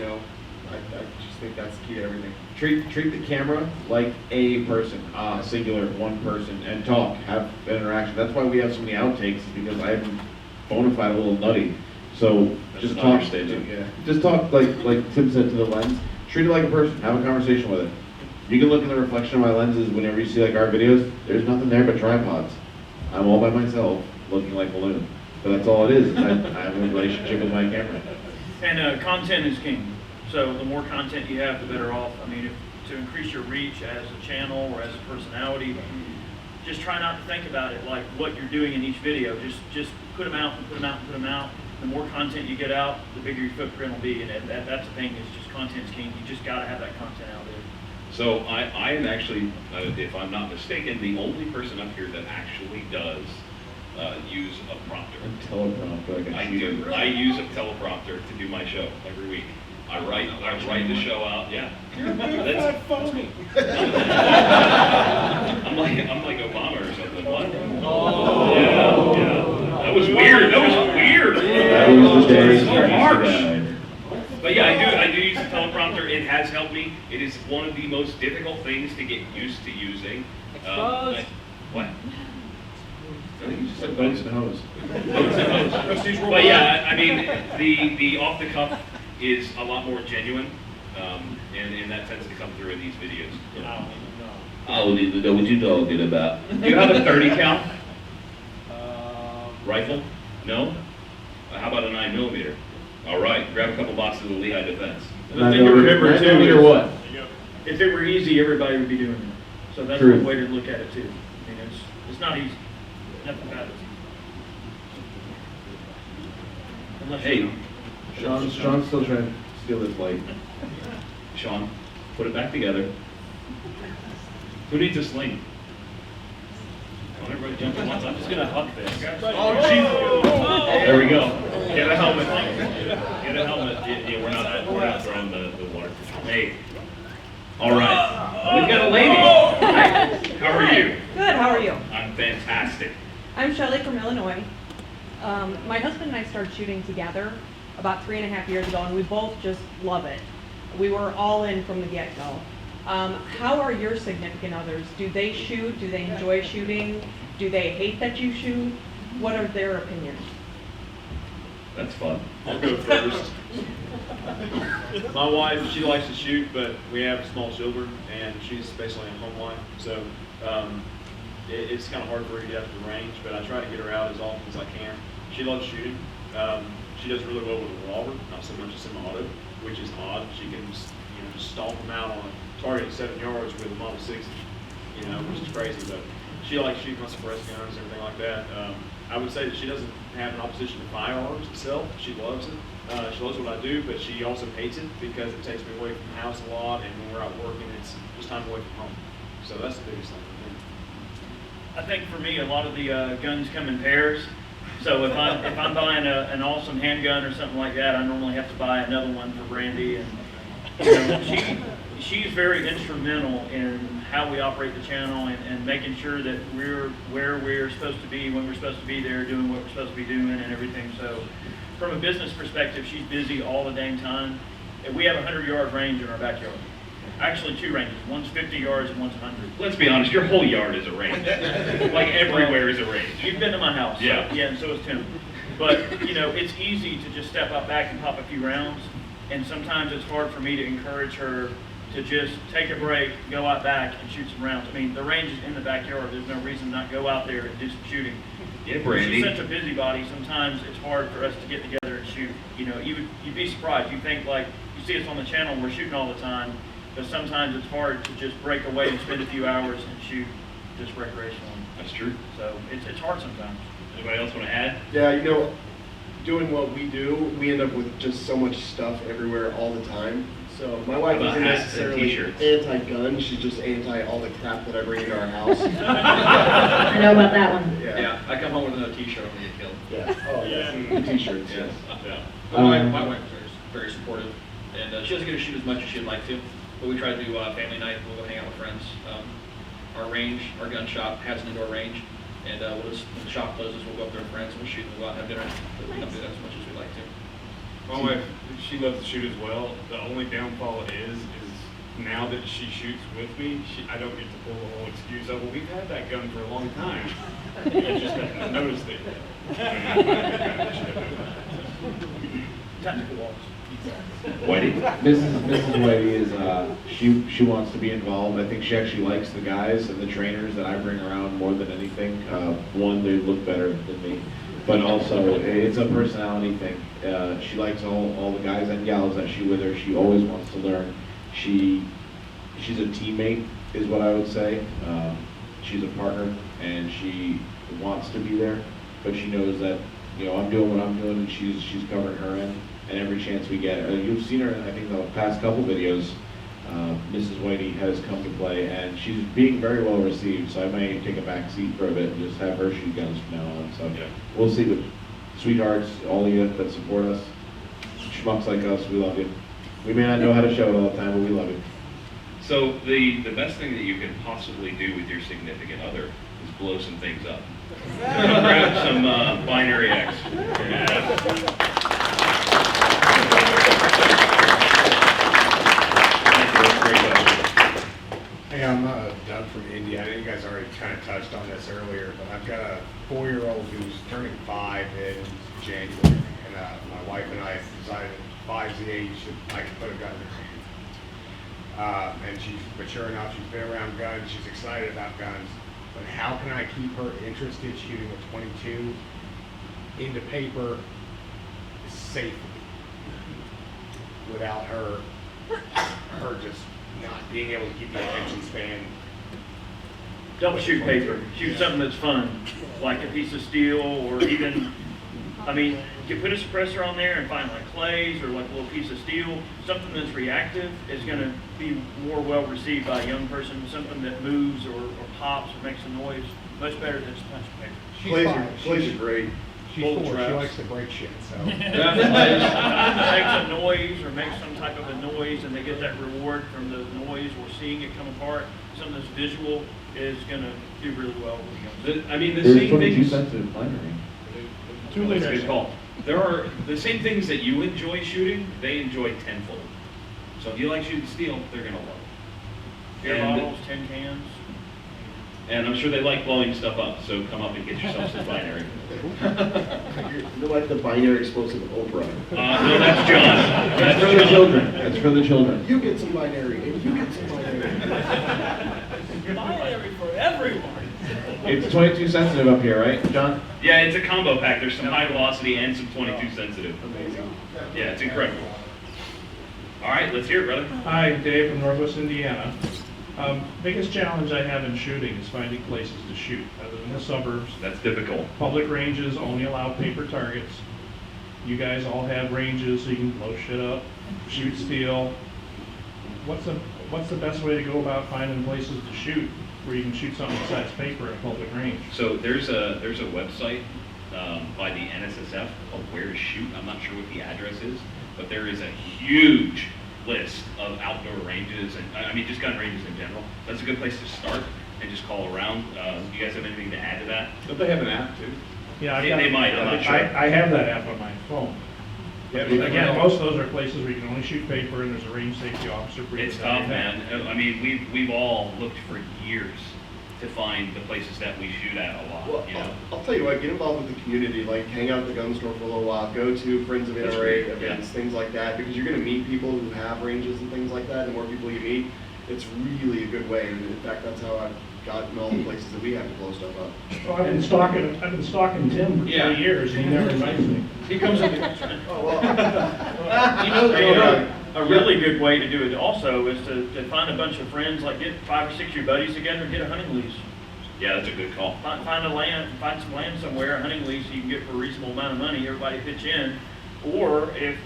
I just think that's the key to everything. Treat the camera like a person, singular, one person, and talk, have an interaction. That's why we have so many outtakes, is because I'm bona fide a little nutty. So just talk. Yeah. Just talk like Tim said, to the lens. Treat it like a person. Have a conversation with it. You can look in the reflection of my lenses whenever you see like our videos. There's nothing there but tripods. I'm all by myself, looking like a balloon. But that's all it is. I have a relationship with my camera. And content is king. So the more content you have, the better off. I mean, to increase your reach as a channel or as a personality, just try not to think about it like what you're doing in each video. Just put them out and put them out and put them out. The more content you get out, the bigger your footprint will be. And that's the thing, is just content's king. You just got to have that content out there. So I am actually, if I'm not mistaken, the only person up here that actually does use a prompter. A teleprompter. I do. I use a teleprompter to do my show every week. I write the show out, yeah. You're a big That's fat phony. I'm like Obama or something. What? Oh. Yeah. That was weird. That was weird. That was the day. So harsh. But yeah, I do use the teleprompter. It has helped me. It is one of the most difficult things to get used to using. What? I think you just said boats and hose. But yeah, I mean, the off the cuff is a lot more genuine, and that tends to come through in these videos. I don't even know what you're talking about. Do you have a 30 cal rifle? No? How about a 9mm? All right, grab a couple boxes of Lehigh Defense. The thing to remember too is, what? if it were easy, everybody would be doing it. So that's True. one way to look at it too. I mean, it's not easy. Nothing about it. Unless Hey, Sean's still trying to steal this light. Sean, put it back together. Who needs a sling? Come on, everybody jump at once. I'm just gonna huck this. Oh, Jesus. There we go. Get a helmet. Get a helmet. Yeah, we're not throwing the water. Hey. All right. We've got a lady. Hi. How are you? Good, how are you? I'm fantastic. I'm Shelley from Illinois. My husband and I started shooting together about 3.5 years ago, and we both just love it. We were all in from the get-go. How are your significant others? Do they shoot? Do they enjoy shooting? Do they hate that you shoot? What are their opinions? That's fun. I'll go first. My wife, she likes to shoot, but we have small children, and she's basically in home life. So it's kind of hard for her to get out to the range, but I try to get her out as often as I can. She loves shooting. She does really well with a revolver, not so much a semi-auto, which is odd. She can just stomp them out on a target at 7 yards with a Model 60, which is crazy. But she likes shooting on suppressed guns, everything like that. I would say that she doesn't have an opposition to firearms itself. She loves it. She loves what I do, but she also hates it because it takes me away from the house a lot, and when we're out working, it's just time away from home. So that's the biggest thing for me. I think for me, a lot of the guns come in pairs. So if I'm buying an awesome handgun or something like that, I normally have to buy another one for Brandy. And she's very instrumental in how we operate the channel and making sure that we're where we're supposed to be when we're supposed to be there, doing what we're supposed to be doing and everything. So from a business perspective, she's busy all the dang time. And we have a 100-yard range in our backyard. Actually, 2 ranges. One's 50 yards and one's 100. Let's be honest, your whole yard is a range. Like everywhere is a range. You've been to my house. Yeah. Yeah, and so has Tim. But, it's easy to just step out back and pop a few rounds. And sometimes it's hard for me to encourage her to just take a break, go out back and shoot some rounds. I mean, the range is in the backyard. There's no reason to not go out there and do some shooting. Yeah, Brandy. She's such a busybody. Sometimes it's hard for us to get together and shoot. You'd be surprised. You think like, you see us on the channel, we're shooting all the time. But sometimes it's hard to just break away and spend a few hours and shoot just recreationally. That's true. So it's hard sometimes. Anybody else want to add? Yeah, doing what we do, we end up with just so much stuff everywhere all the time. So my wife How about isn't hats and necessarily t-shirts? anti-gun, she's just anti all the crap that I bring into our house. I know about that one. Yeah. I come home with another t-shirt when we get killed. Yeah. Oh, yeah. T-shirts, yes. Yeah. But my wife is very supportive, and she doesn't get to shoot as much as she'd like to, but we try to do family night. We'll go hang out with friends. Our gun shop has an indoor range, and when the shop closes, we'll go up there with friends, we'll shoot, and we'll go out and have dinner. But we don't do that as much as we'd like to. My wife, she loves to shoot as well. The only downfall is now that she shoots with me, I don't get to pull the whole excuse of, well, we've had that gun for a long time. I just haven't noticed it yet. Tactical walls. Whitey? Mrs. Whitey is, she wants to be involved. I think she actually likes the guys and the trainers that I bring around more than anything. One, they look better than me, but also it's a personality thing. She likes all the guys and gals that she with her. She always wants to learn. She's a teammate, is what I would say. She's a partner, and she wants to be there, but she knows that I'm doing what I'm doing, and she's covering her end. And every chance we get, you've seen her, I think, the past couple videos, Mrs. Whitey has come to play, and she's being very well received, so I may take a back seat for a bit and just have her shoot guns from now on. So we'll see. But sweethearts, all of you that support us, schmucks like us, we love you. We may not know how to show it all the time, but we love it. So the best thing that you can possibly do with your significant other is blow some things up. Grab some binary X. Hey, I'm Doug from Indy. I know you guys already kind of touched on this earlier, but I've got a 4-year-old who's turning 5 in January, and my wife and I decided 5's the age that I can put a gun in her hand. And she's mature enough, she's been around guns, she's excited about guns, but how can I keep her interested shooting a 22 into paper safely without her just not being able to keep the attention span? Don't shoot paper. Shoot something that's fun, like a piece of steel, or even, I mean, you can put a suppressor on there and find like clays or like a little piece of steel. Something that's reactive is going to be more well received by a young person. Something that moves or pops or makes a noise, much better than just a bunch of paper. Clays are great. She's 4, she likes to break shit, so. Makes a noise or makes some type of a noise, and they get that reward from the noise or seeing it come apart. Something that's visual is going to do really well with the young. I mean, the There's same 22 things. cents in binary. That's a good call. There are the same things that you enjoy shooting, they enjoy tenfold. So if you like shooting steel, they're gonna love it. Beer And- bottles, tin cans. And I'm sure they like blowing stuff up, so come up and get yourself some binary. You're like the binary explosive Oprah. No, that's John. That's for the children. That's for the children. You get some binary, and you get some binary. Binary for everyone. It's 22 sensitive up here, right, John? Yeah, it's a combo pack. There's some high velocity and some 22 sensitive. Amazing. Yeah, it's incredible. All right, let's hear it, brother. Hi, Dave from Northwest Indiana. Biggest challenge I have in shooting is finding places to shoot. I live in the suburbs. That's difficult. Public ranges only allow paper targets. You guys all have ranges so you can blow shit up, shoot steel. What's the best way to go about finding places to shoot where you can shoot something besides paper at a public range? So there's a website by the NSSF called Where to Shoot. I'm not sure what the address is, but there is a huge list of outdoor ranges and I mean just gun ranges in general. That's a good place to start and just call around. You guys have anything to add to that? Don't they have an app too? Yeah, They might, I'm not sure. I have that app on my phone. Yeah, But again, most of those are places where you can only shoot paper and there's a range safety officer. It's tough, man. I mean, we've all looked for years to find the places that we shoot at a lot, Well, you know? I'll tell you what, get involved with the community, like hang out at the gun store for a little while, go to Friends of That's NRA great, events, yeah. things like that, because you're gonna meet people who have ranges and things like that, and the more people you meet, it's really a good way, and in fact, that's how I've gotten all the places that we have to blow stuff up. Well, I've been stalking Tim for 3 years and he never invites me. He comes in. Oh, well. You know, a really good way to do it also is to find a bunch of friends, like get 5 or 6 of your buddies together, get a hunting lease. Yeah, that's a good call. Find some land somewhere, a hunting lease you can get for a reasonable amount of money, everybody pitch in. Or if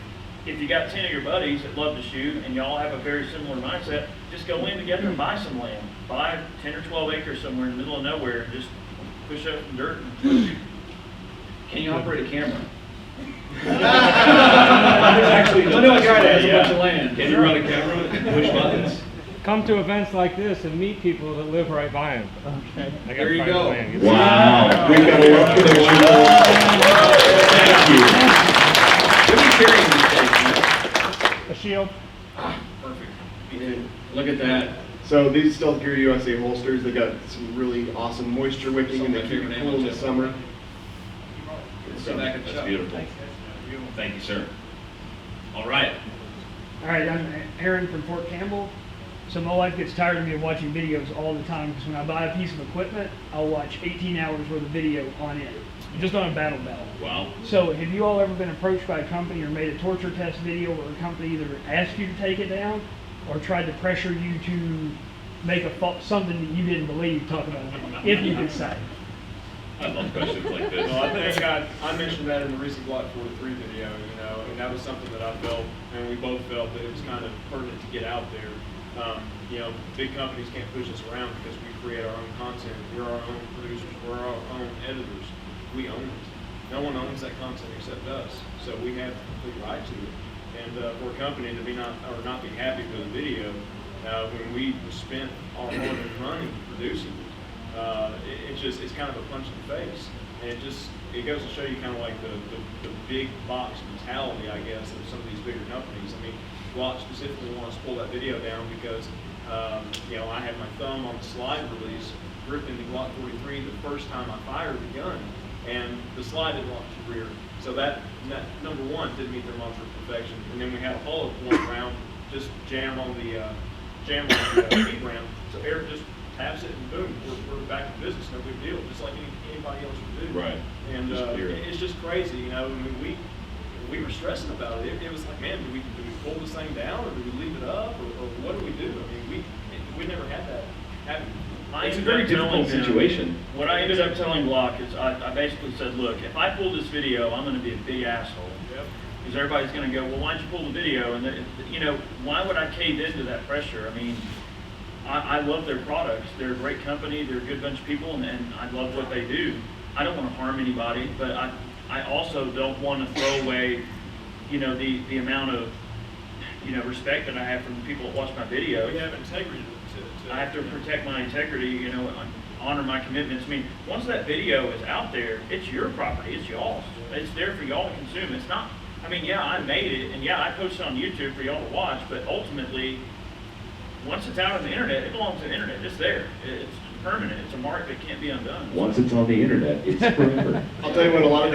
you got 10 of your buddies that love to shoot and y'all have a very similar mindset, just go in together and buy some land. Buy 10 or 12 acres somewhere in the middle of nowhere and just push up some dirt and shoot. Can you operate a camera? Actually, I know a guy that has a bunch of land. Can you run a camera and push buttons? Come to events like this and meet people that live right by them. Okay. I There you go. Wow. We've got a work connection. Thank you. What are you carrying these days? A shield. Perfect. Look at that. So these Stealth Gear USA holsters, they got some really awesome moisture wicking and they keep you cool in the summer. That's beautiful. Thank you, sir. All right. All right, I'm Aaron from Fort Campbell. So my wife gets tired of me watching videos all the time because when I buy a piece of equipment, I'll watch 18 hours worth of video on it, just on a battle belt. Wow. So have you all ever been approached by a company or made a torture test video where a company either asked you to take it down or tried to pressure you to make something that you didn't believe talk about it, if you could say? I love questions like this. Well, I think I mentioned that in the recent Block 43 video, you know, and that was something that I felt, and we both felt that it was kind of pertinent to get out there. You know, big companies can't push us around because we create our own content. We're our own producers. We're our own editors. We own it. No one owns that content except us. So we have the complete right to it. And for a company to not be happy with the video, when we spent our hard-earned money producing it, it's kind of a punch in the face. And it goes to show you kind of like the big box mentality, I guess, of some of these bigger companies. I mean, Glock specifically wants to pull that video down because, I had my thumb on the slide release gripping the Glock 43 the first time I fired the gun, and the slide didn't launch the rear. So that number one didn't meet their mantra of perfection. And then we had a hollow point round just jam on the feed round. So Eric just taps it and boom, we're back to business, no big deal, just like anybody else would do. Right. And it's just crazy, I mean, we were stressing about it. It was like, man, do we pull this thing down, or do we leave it up, or what do we do? I mean, we never had that happen. It's a very difficult situation. What I ended up telling Block is I basically said, look, if I pull this video, I'm going to be a big asshole. Because everybody's going to go, well, why'd you pull the video? And why would I cave into that pressure? I mean, I love their products. They're a great company. They're a good bunch of people, and I love what they do. I don't want to harm anybody, but I also don't want to throw away, the amount of, respect that I have from the people that watch my videos. We have integrity. I have to protect my integrity, honor my commitments. I mean, once that video is out there, it's your property, it's y'all's. It's there for y'all to consume. It's not, I made it, and I posted it on YouTube for y'all to watch, but ultimately, once it's out on the internet, it belongs to the internet. It's there. It's permanent. It's a mark that can't be undone. Once it's on the internet, it's forever. I'll tell you what, a lot of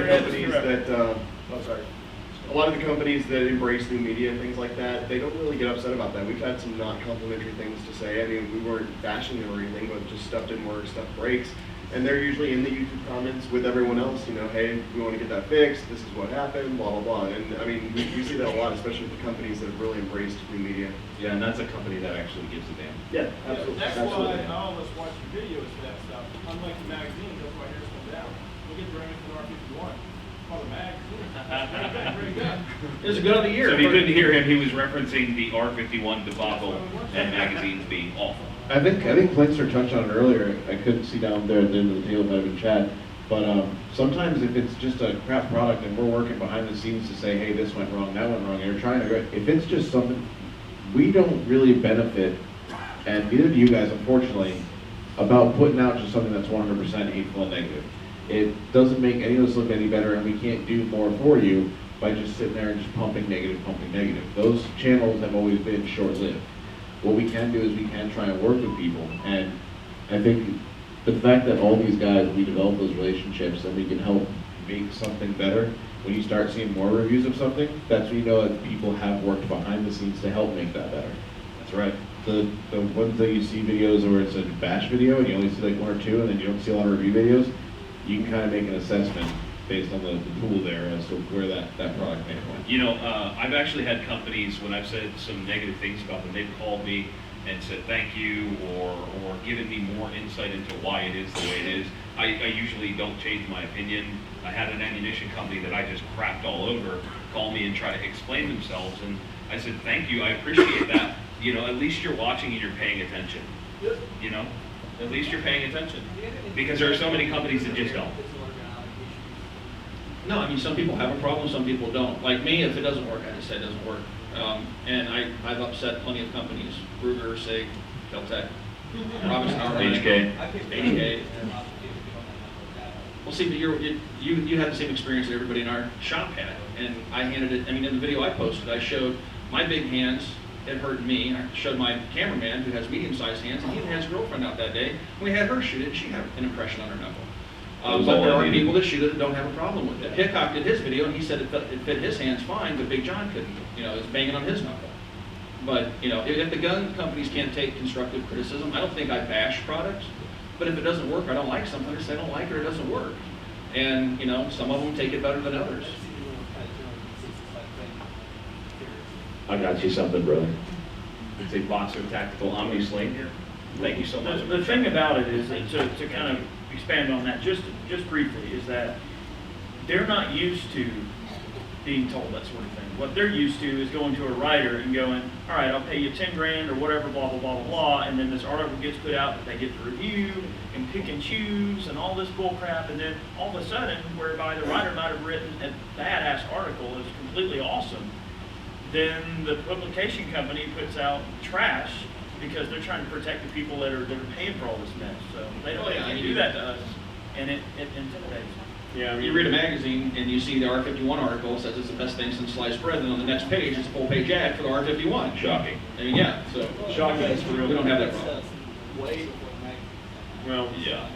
the companies that embrace new media and things like that, they don't really get upset about that. We've had some not complimentary things to say. I mean, we weren't bashing them or anything, but just stuff didn't work, stuff breaks. And they're usually in the YouTube comments with everyone else, hey, we want to get that fixed, this is what happened, blah, blah, blah. And I mean, we see that a lot, especially with the companies that have really embraced new media. Yeah, and that's a company that actually gives a damn. Yeah, absolutely. That's absolutely. why I almost watch your videos for that stuff. Unlike the magazine, that's why here's one down. Look at the R51. Called a magazine. Pretty good. It was a gun of the year. So if you couldn't hear him, he was referencing the R51 debacle and magazines being awful. I think Klingster touched on it earlier. I couldn't see down there at the end of the table if I haven't chat. But sometimes if it's just a crap product and we're working behind the scenes to say, hey, this went wrong, that went wrong, and you're trying to, if it's just something, we don't really benefit, and neither do you guys, unfortunately, about putting out just something that's 100% hateful and negative. It doesn't make any of us look any better, and we can't do more for you by just sitting there and just pumping negative. Those channels have always been short-lived. What we can do is we can try and work with people, and I think the fact that all these guys, we develop those relationships and we can help make something better, when you start seeing more reviews of something, that's when you know that people have worked behind the scenes to help make that better. That's right. The ones that you see videos where it's a bash video and you only see like one or two and then you don't see a lot of review videos, you can kind of make an assessment based on the pool there as to where that product may have went. I've actually had companies, when I've said some negative things about them, they've called me and said thank you or given me more insight into why it is the way it is. I usually don't change my opinion. I had an ammunition company that I just crapped all over call me and try to explain themselves, and I said thank you, I appreciate that. At least you're watching and you're paying attention. At least you're paying attention, because there are so many companies that just don't. No, some people have a problem, some people don't. Like me, if it doesn't work, I just say it doesn't work. And I've upset plenty of companies, Ruger, SIG, Keltec, Robinson, HK. HK. Well, see, but you had the same experience that everybody in our shop had. And I handed it, in the video I posted, I showed my big hands, it hurt me. I showed my cameraman, who has medium-sized hands, and he had his girlfriend out that day. We had her shoot it, and she had an impression on her knuckle. But there are people that shoot it that don't have a problem with it. Hickok did his video, and he said it fit his hands fine, but Big John couldn't. It's banging on his knuckle. But, if the gun companies can't take constructive criticism, I don't think I bash products. But if it doesn't work, I don't like something, I just say I don't like it or it doesn't work. And, some of them take it better than others. I got you something, brother. It's a Boxer Tactical Omni Sling. Thank you so much. The thing about it is, to kind of expand on that just briefly, is that they're not used to being told that sort of thing. What they're used to is going to a writer and going, all right, I'll pay you 10 grand or whatever, blah, blah, blah, blah, blah, and then this article gets put out that they get to review and pick and choose and all this bull crap, and then all of a sudden, whereby the writer might have written a badass article is completely awesome, then the publication company puts out trash because they're trying to protect the people that are paying for all this mess. So they don't do that to us, and it intimidates. Yeah, I mean, You read a magazine and you see the R51 article, says it's the best thing since sliced bread, and on the next page it's a full-page ad for the R51. Shocking. I mean, yeah, so. Shocking is for real. We don't have that problem. well, Yeah.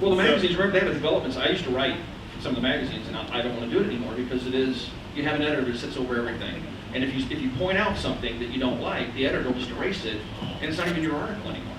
Well, the magazines, remember, they have developments. I used to write for some of the magazines, and I don't want to do it anymore because it is, you have an editor that sits over everything. And if you point out something that you don't like, the editor will just erase it, and it's not even your article anymore.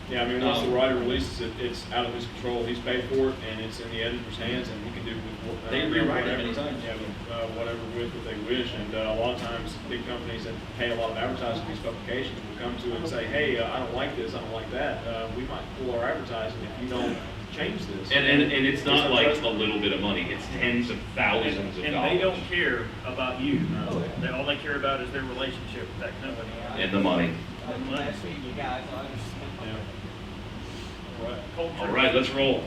yeah, I mean, once the writer releases it, it's out of his control. He's paid for it, and it's in the editor's hands, and he can do with They rewrite it whatever, many times. Yeah, whatever with what they wish. And a lot of times, big companies that pay a lot of advertising to these publications will come to it and say, hey, I don't like this, I don't like that. We might pull our advertising if you don't change this. And it's not like a little bit of money, it's tens of thousands of And dollars. they don't care about you. All they care about is their relationship with that company. And the money. All right, let's roll.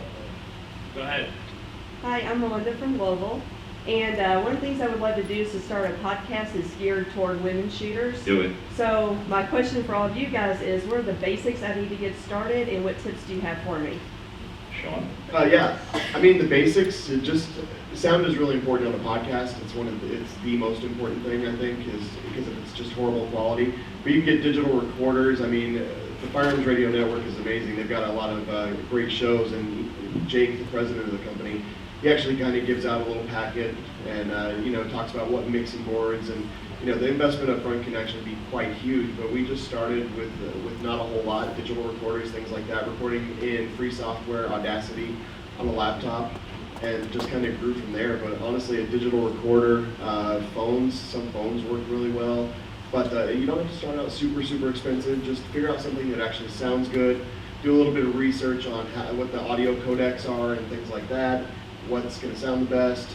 Go ahead. Hi, I'm Melinda from Louisville, and one of the things I would love to do is to start a podcast that's geared toward women shooters. Do it. So my question for all of you guys is, what are the basics I need to get started, and what tips do you have for me? Sean? Yeah, I mean, the basics, sound is really important on a podcast. It's it's the most important thing, I think, is because if it's just horrible quality. But you can get digital recorders. I mean, the Firearms Radio Network is amazing. They've got a lot of great shows, and Jake, the president of the company, he actually kind of gives out a little packet and, talks about what mixing boards and, the investment up front can actually be quite huge, but we just started with not a whole lot, digital recorders, things like that, recording in free software, Audacity, on a laptop, and just kind of grew from there. But honestly, a digital recorder, some phones work really well, but you don't have to start out super, super expensive. Just figure out something that actually sounds good, do a little bit of research on what the audio codecs are and things like that, what's going to sound the best,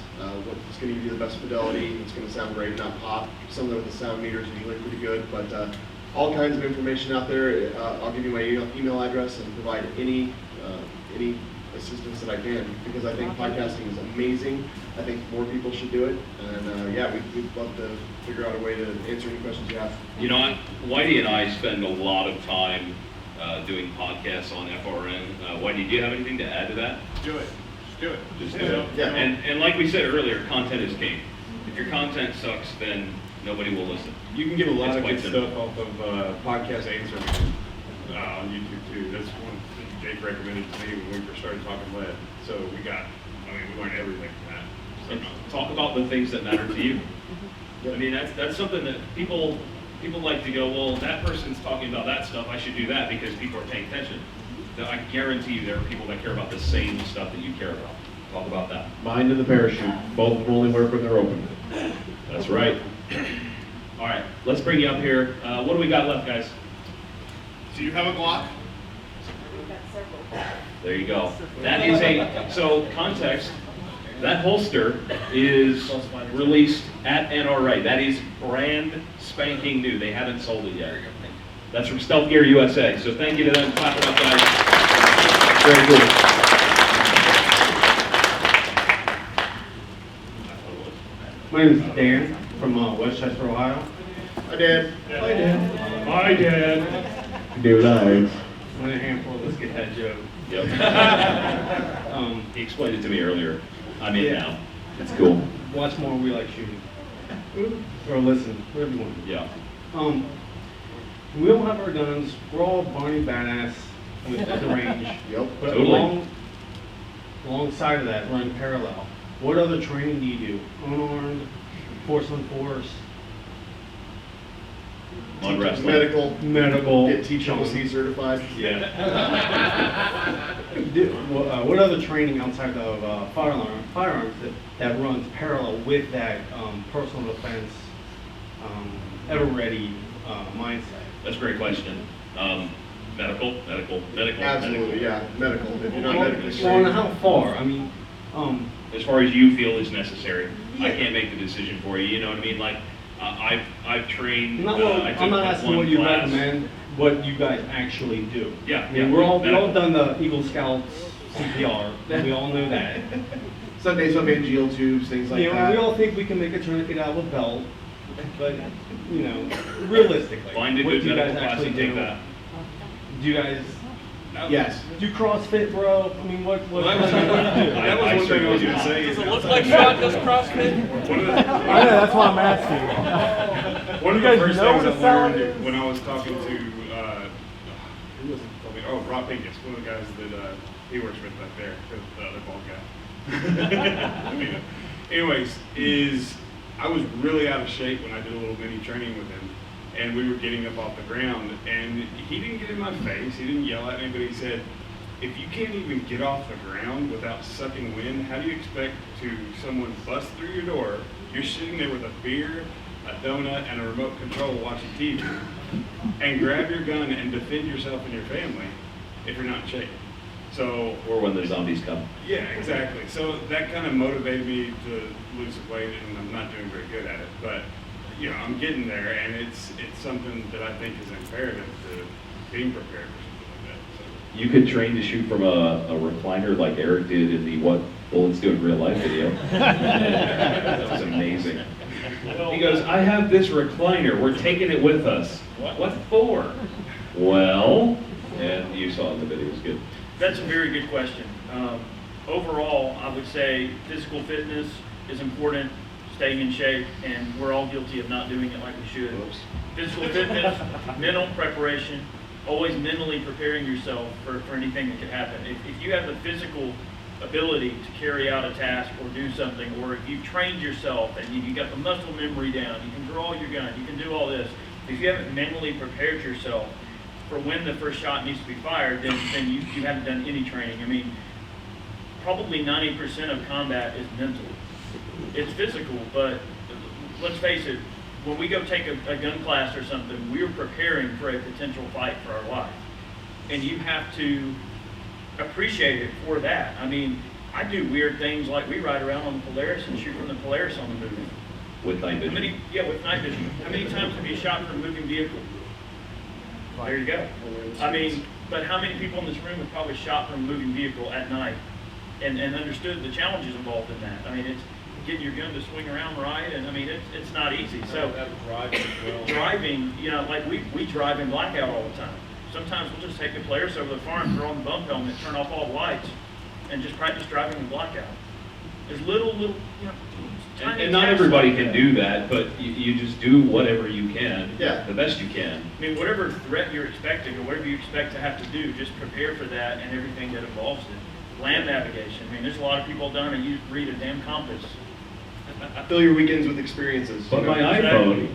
what's going to give you the best fidelity, what's going to sound great, not pop. Some of the sound meters are usually pretty good, but all kinds of information out there. I'll give you my email address and provide any assistance that I can, because I think podcasting is amazing. I think more people should do it, and we'd love to figure out a way to answer any questions you have. Whitey and I spend a lot of time doing podcasts on FRN. Whitey, do you have anything to add to that? Do it. Just do it. Just do it. Yeah. And like we said earlier, content is king. If your content sucks, then nobody will listen. You can get a lot It's of quite good simple. stuff off of podcast answering on YouTube too. That's one that Jake recommended to me when we first started talking lead. So we learned everything from that. And talk about the things that matter to you. I mean, that's something that people like to go, well, that person's talking about that stuff, I should do that because people are paying attention. I guarantee you there are people that care about the same stuff that you care about. Talk about that. Mind and the parachute, both of them only work when they're open. That's right. All right, let's bring you up here. What do we got left, guys? Do you have a Glock? There you go. That is so context, that holster is released at NRA. That is brand spanking new. They haven't sold it yet. That's from Stealth Gear USA. So thank you to them. Clap it up, guys. Very cool. My name is Dan from Westchester, Ohio. Hi, Dan. Hi, Dan. Hi, Dad. David Ives. One handful. Let's get that joke. Yep. He explained it to me earlier. I'm in now. It's cool. Watch more We Like Shooting. Or listen, whatever you want. Yeah. We all have our guns. We're all Barney Badass at the range. Yep. But Totally. alongside of that, run parallel. What other training do you do? Unarmed, force on force, On wrestling. medical. Get TGC certified. Yeah. What other training outside of firearms that runs parallel with that personal defense, ever-ready mindset? That's a great question. Medical. Absolutely, yeah, medical. If you're not medically Well, and trained. how far? I mean, As far as you feel is necessary, I can't make the decision for you. You know what I mean? Like, I've trained. I took I'm not asking one what you class. recommend, what you guys actually do. Yeah, I mean, yeah, we've all medical. done the Eagle Scouts CPR. We all know that. Sunday NGL tubes, things like You know, that. we all think we can make a tourniquet out of a belt. But, you know, realistically, Find a what good do you guys medical class actually and take do? that. Do you guys Yes. do CrossFit, bro? I mean, what Well, that what was, do you do? that was one thing I was gonna say. Does it look like Sean does CrossFit? One of the, I know, that's why I'm asking. one of You the guys first know things what I a salad learned is? when I was talking to, who was it? Oh, Rob Pincus, one of the guys that he works with back there, the other bald guy. I mean, anyways, is I was really out of shape when I did a little mini training with him, and we were getting up off the ground, and he didn't get in my face, he didn't yell at me, but he said, if you can't even get off the ground without sucking wind, how do you expect someone bust through your door? You're sitting there with a beer, a donut, and a remote control watching TV, and grab your gun and defend yourself and your family if you're not in shape. So, Or when the zombies come. yeah, exactly. So that kind of motivated me to lose some weight, and I'm not doing very good at it, but you know, I'm getting there, and it's something that I think is imperative to being prepared for something like that. So. You could train to shoot from a recliner like Eric did in the What Bullets Do in Real Life video. That was amazing. He goes, I have this recliner, we're taking it with us. What for? Well, and you saw it in the video, it was good. That's a very good question. Overall, I would say physical fitness is important, staying in shape, and we're all guilty of not doing it like we should. Physical fitness, mental preparation, always mentally preparing yourself for anything that could happen. If you have the physical ability to carry out a task or do something, or if you've trained yourself and you got the muscle memory down, you can draw your gun, you can do all this. If you haven't mentally prepared yourself for when the first shot needs to be fired, then you haven't done any training. I mean, probably 90% of combat is mental. It's physical, but let's face it, when we go take a gun class or something, we're preparing for a potential fight for our life. And you have to appreciate it for that. I mean, I do weird things like we ride around on the Polaris and shoot from the Polaris on the move. With night vision. With night vision. How many times have you shot from a moving vehicle? There you go. I mean, but how many people in this room have probably shot from a moving vehicle at night and understood the challenges involved in that? I mean, it's getting your gun to swing around right, and I mean, it's not easy. So driving, you know, like we drive in blackout all the time. Sometimes we'll just take the Polaris over the farm, throw on the bump helmet, turn off all the lights, and just practice driving in blackout. There's little, you know, tiny And not tasks everybody like can that. do that, but you just do whatever you can, Yeah. the best you can. I mean, whatever threat you're expecting or whatever you expect to have to do, just prepare for that and everything that involves it. Land navigation. I mean, there's a lot of people down and you read a damn compass. Fill your weekends with experiences. But you know? my iPhone,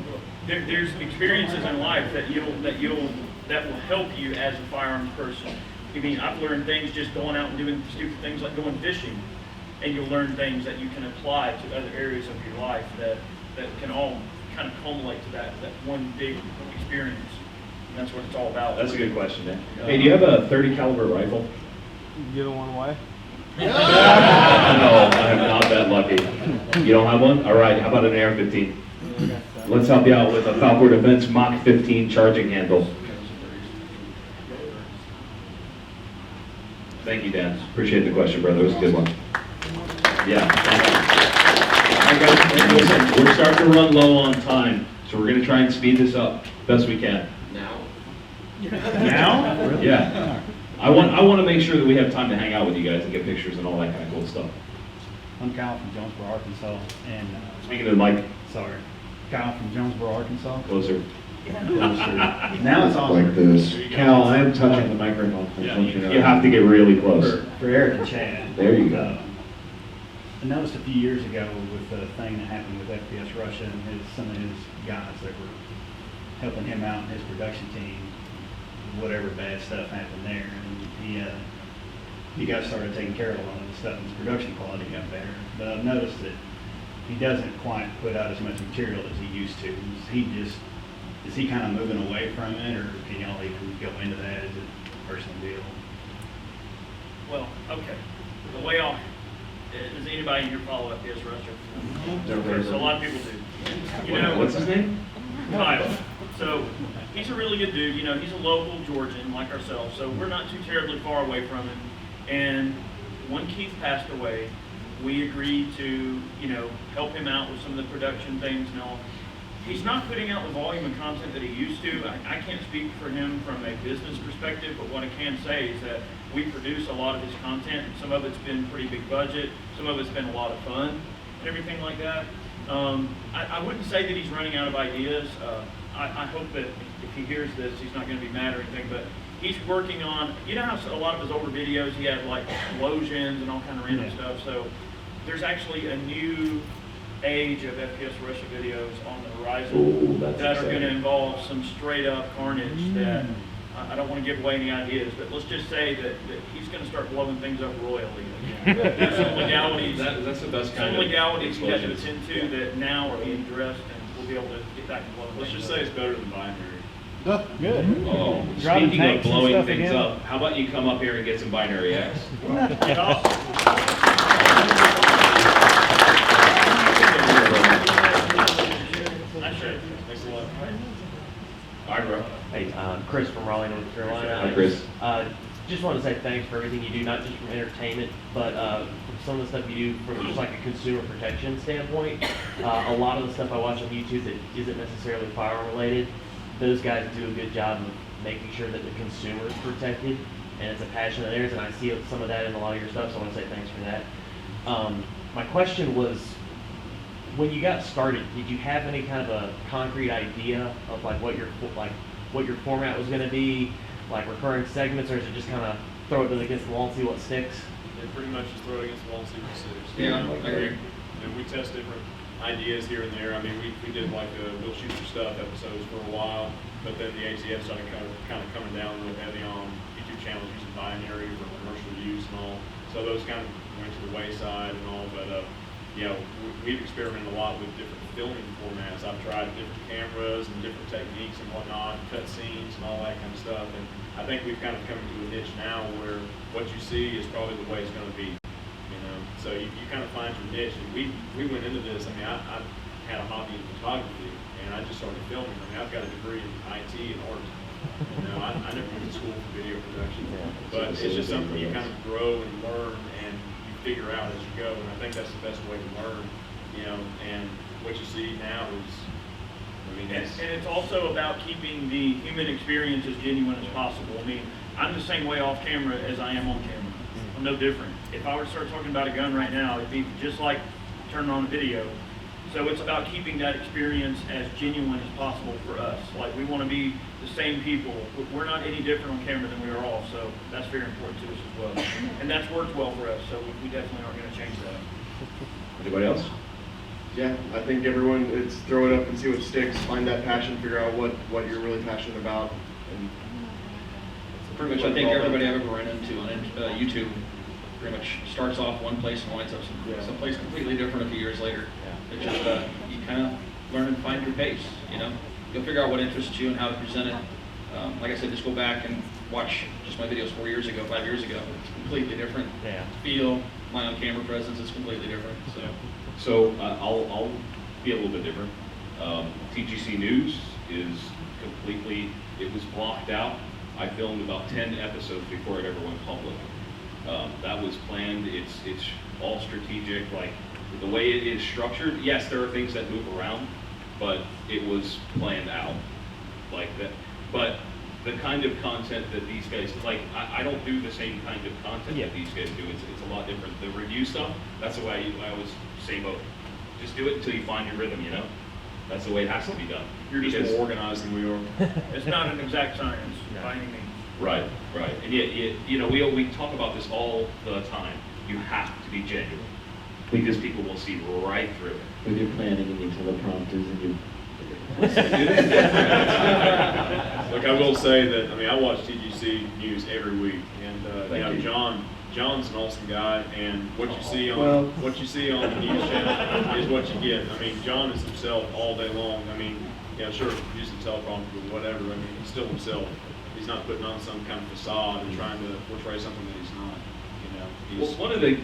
There's experiences in life that will help you as a firearms person. I mean, I've learned things just going out and doing stupid things like going fishing, and you'll learn things that you can apply to other areas of your life that can all kind of culminate to that one big experience. And that's what it's all about. that's a good question, man. Hey, do you have a 30 caliber rifle? Giving one away? No, I am not that lucky. You don't have one? All right, how about an AR-15? Let's help you out with a Falcor Defense Mach 15 charging handle. Thank you, Dan. Appreciate the question, brother. It was a good one. Yeah. All right, guys, hey, listen, we're starting to run low on time, so we're going to try and speed this up best we can. Now? Yeah. I want to make sure that we have time to hang out with you guys and get pictures and all that kind of cool stuff. I'm Kyle from Jonesboro, Arkansas, and Speaking of the mic, sorry, Kyle from Jonesboro, Arkansas. closer. Now it's awesome. Like this. Cal, I am touching the microphone. Yeah, you have to get really close. For Eric and Chad. There you go. I noticed a few years ago with the thing that happened with FPS Russia and some of his guys that were helping him out in his production team, whatever bad stuff happened there, and he got started taking care of a lot of the stuff, and his production quality got better. But I've noticed that he doesn't quite put out as much material as he used to. Is he kind of moving away from it, or can y'all even go into that as a personal deal? Well, okay. The way off. Does anybody here follow FPS Russia? Okay, so a lot of people do. You know, What's his name? Kyle. So he's a really good dude. You know, he's a local Georgian like ourselves, so we're not too terribly far away from him. And when Keith passed away, we agreed to, you know, help him out with some of the production things and all. he's not putting out the volume of content that he used to. I can't speak for him from a business perspective, but what I can say is that we produce a lot of his content, and some of it's been pretty big budget, some of it's been a lot of fun, and everything like that. I wouldn't say that he's running out of ideas. I hope that if he hears this, he's not going to be mad or anything, but he's working on, you know how a lot of his older videos, he had like explosions and all kind of random stuff, so there's actually a new age of FPS Russia videos on the horizon that are going to involve some straight up carnage that I don't want to give away any ideas, but let's just say that he's going to start blowing things up royally again. There's some legalities, That's the best kind some of legalities he had to explosions. attend to that now are being addressed, and we'll be able to get back and blow Let's things just up. say it's better than binary. Oh, good. Oh, Driving speaking of tanks and blowing stuff things again. up, how about you come up here and get some binary X? Thanks a lot. All right, bro. Hey, Chris from Raleigh, North Carolina. Hi, Chris. Just want to say thanks for everything you do, not just from entertainment, but from some of the stuff you do from just like a consumer protection standpoint. A lot of the stuff I watch on YouTube that isn't necessarily firearm related, those guys do a good job of making sure that the consumer is protected, and it's a passion of theirs, and I see some of that in a lot of your stuff, so I want to say thanks for that. My question was, when you got started, did you have any kind of a concrete idea of like what your format was going to be, like recurring segments, or is it just kind of throw it against the wall and see what sticks? They pretty much just throw it against the wall and see what sticks. Yeah, I agree. And we test different ideas here and there. I mean, we did like the We'll Shoot Your Stuff episodes for a while, but then the ATF started kind of coming down real heavy on YouTube channels using binary for commercial use and all. So those kind of went to the wayside and all, but yeah, we've experimented a lot with different filming formats. I've tried different cameras and different techniques and whatnot, cut scenes and all that kind of stuff. And I think we've kind of come to a niche now where what you see is probably the way it's going to be. You know, so you kind of find your niche. And we went into this. I mean, I had a hobby in photography, and I just started filming. I mean, I've got a degree in IT and art. You know, I never went to school for video production, but it's just something you kind of grow and learn and you figure out as you go. And I think that's the best way to learn. You know, and what you see now is, I mean, And it's also about keeping the human experience as genuine as possible. I mean, I'm the same way off camera as I am on camera. I'm no different. If I were to start talking about a gun right now, it'd be just like turning on a video. So it's about keeping that experience as genuine as possible for us. Like, we want to be the same people. We're not any different on camera than we are off, so that's very important to us as well. And that's worked well for us, so we definitely aren't going to change that. Anybody else? Yeah, I think everyone, it's throw it up and see what sticks, find that passion, figure out what you're really passionate about. And Pretty much, I think everybody I've ever ran into on YouTube pretty much starts off one place and winds up someplace completely different a few years later. It's just, you kind of learn and find your pace, you know? You'll figure out what interests you and how to present it. Like I said, just go back and watch just my videos 4 years ago, 5 years ago. It's completely different. Feel, my on-camera presence is completely different, so. So I'll be a little bit different. TGC News is completely, it was blocked out. I filmed about 10 episodes before it ever went public. That was planned. It's all strategic. Like the way it is structured, yes, there are things that move around, but it was planned out like that. But the kind of content that these guys, like, I don't do the same kind of content that these guys do. It's a lot different. The review stuff, that's the way I always say, just do it until you find your rhythm, you know? That's the way it has to be done. You're just more organized than we are. It's not an exact science by any means. Right, right. And yet, you know, we talk about this all the time. You have to be genuine because people will see right through it. With your planning and your teleprompters and your... Look, I will say that, I mean, I watch TGC News every week, and you know, John's an awesome guy, and what you see on the news channel is what you get. I mean, John is himself all day long. I mean, yeah, sure, using teleprompter or whatever. I mean, he's still himself. He's not putting on some kind of facade and trying to portray something that he's not. You know, Well,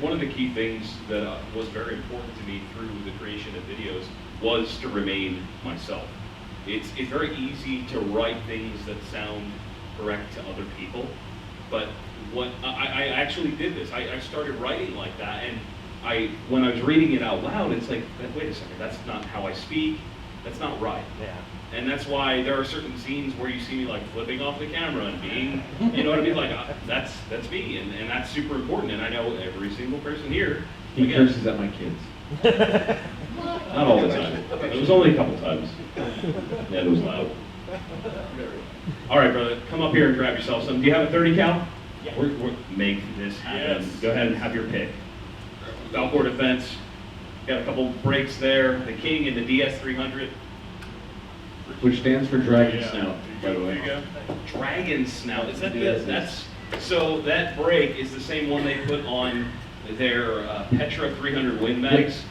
one of the key things that was very important to me through the creation of videos was to remain myself. It's very easy to write things that sound correct to other people, but what I actually did this. I started writing like that, and when I was reading it out loud, it's like, wait a second, that's not how I speak. That's not right. Yeah. And that's why there are certain scenes where you see me like flipping off the camera and being, you know what I mean? Like, that's me, and that's super important. And I know every single person here. He curses at my kids. Not all the time. It was only a couple times. Yeah, it was loud. All right, brother, come up here and grab yourself some. Do you have a 30 cal? Yeah. We're make this happen. Yes. Go ahead and have your pick. Valcourt Defense. Got a couple breaks there. The King and the DS300. Which stands for Dragon Yeah. Snout, by the There way. you go. Dragon Snout. Is that Yes, that's so that brake is the same one they put on their Petra 300 Win Mags.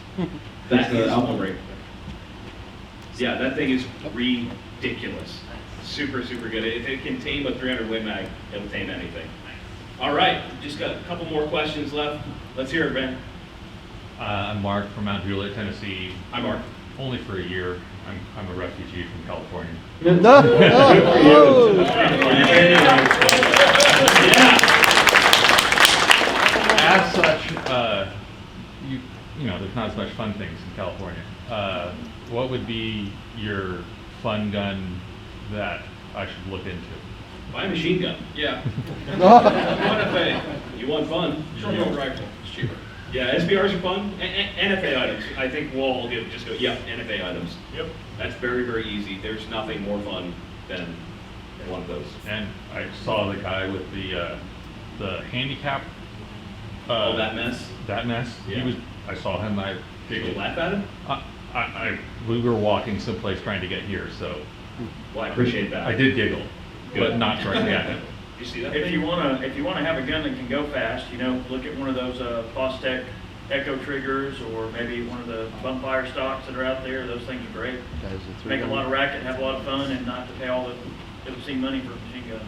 That's the is- alpha brake. Yeah, that thing is ridiculous. Super good. If it can tame a 300 Win Mag, it'll tame anything. All right, just got a couple more questions left. Let's hear it, Ben. I'm Mark from Mount Juliet, Tennessee. Hi, Mark. Only for a year. I'm a refugee from California. As such, you know, there's not as much fun things in California. What would be your fun gun that I should look into? Buy a machine gun. Yeah. NFA. You want fun? Short barrel rifle, it's cheaper. Yeah, SBRs are fun. NFA items. I think we'll all just go, yeah, NFA items. Yep. That's very easy. There's nothing more fun than one of those. And I saw the guy with the handicap. Oh, that mess? That mess. Yeah. I saw him. I Did you laugh at him? we were walking someplace trying to get here, so. Well, I appreciate that. I did giggle, but not directly at him. You see that? If you wanna have a gun that can go fast, you know, look at one of those Fostech Echo triggers, or maybe one of the bump fire stocks that are out there. Those things are great. Make a lot of racket, have a lot of fun, and not to pay all the obscene money for a machine gun.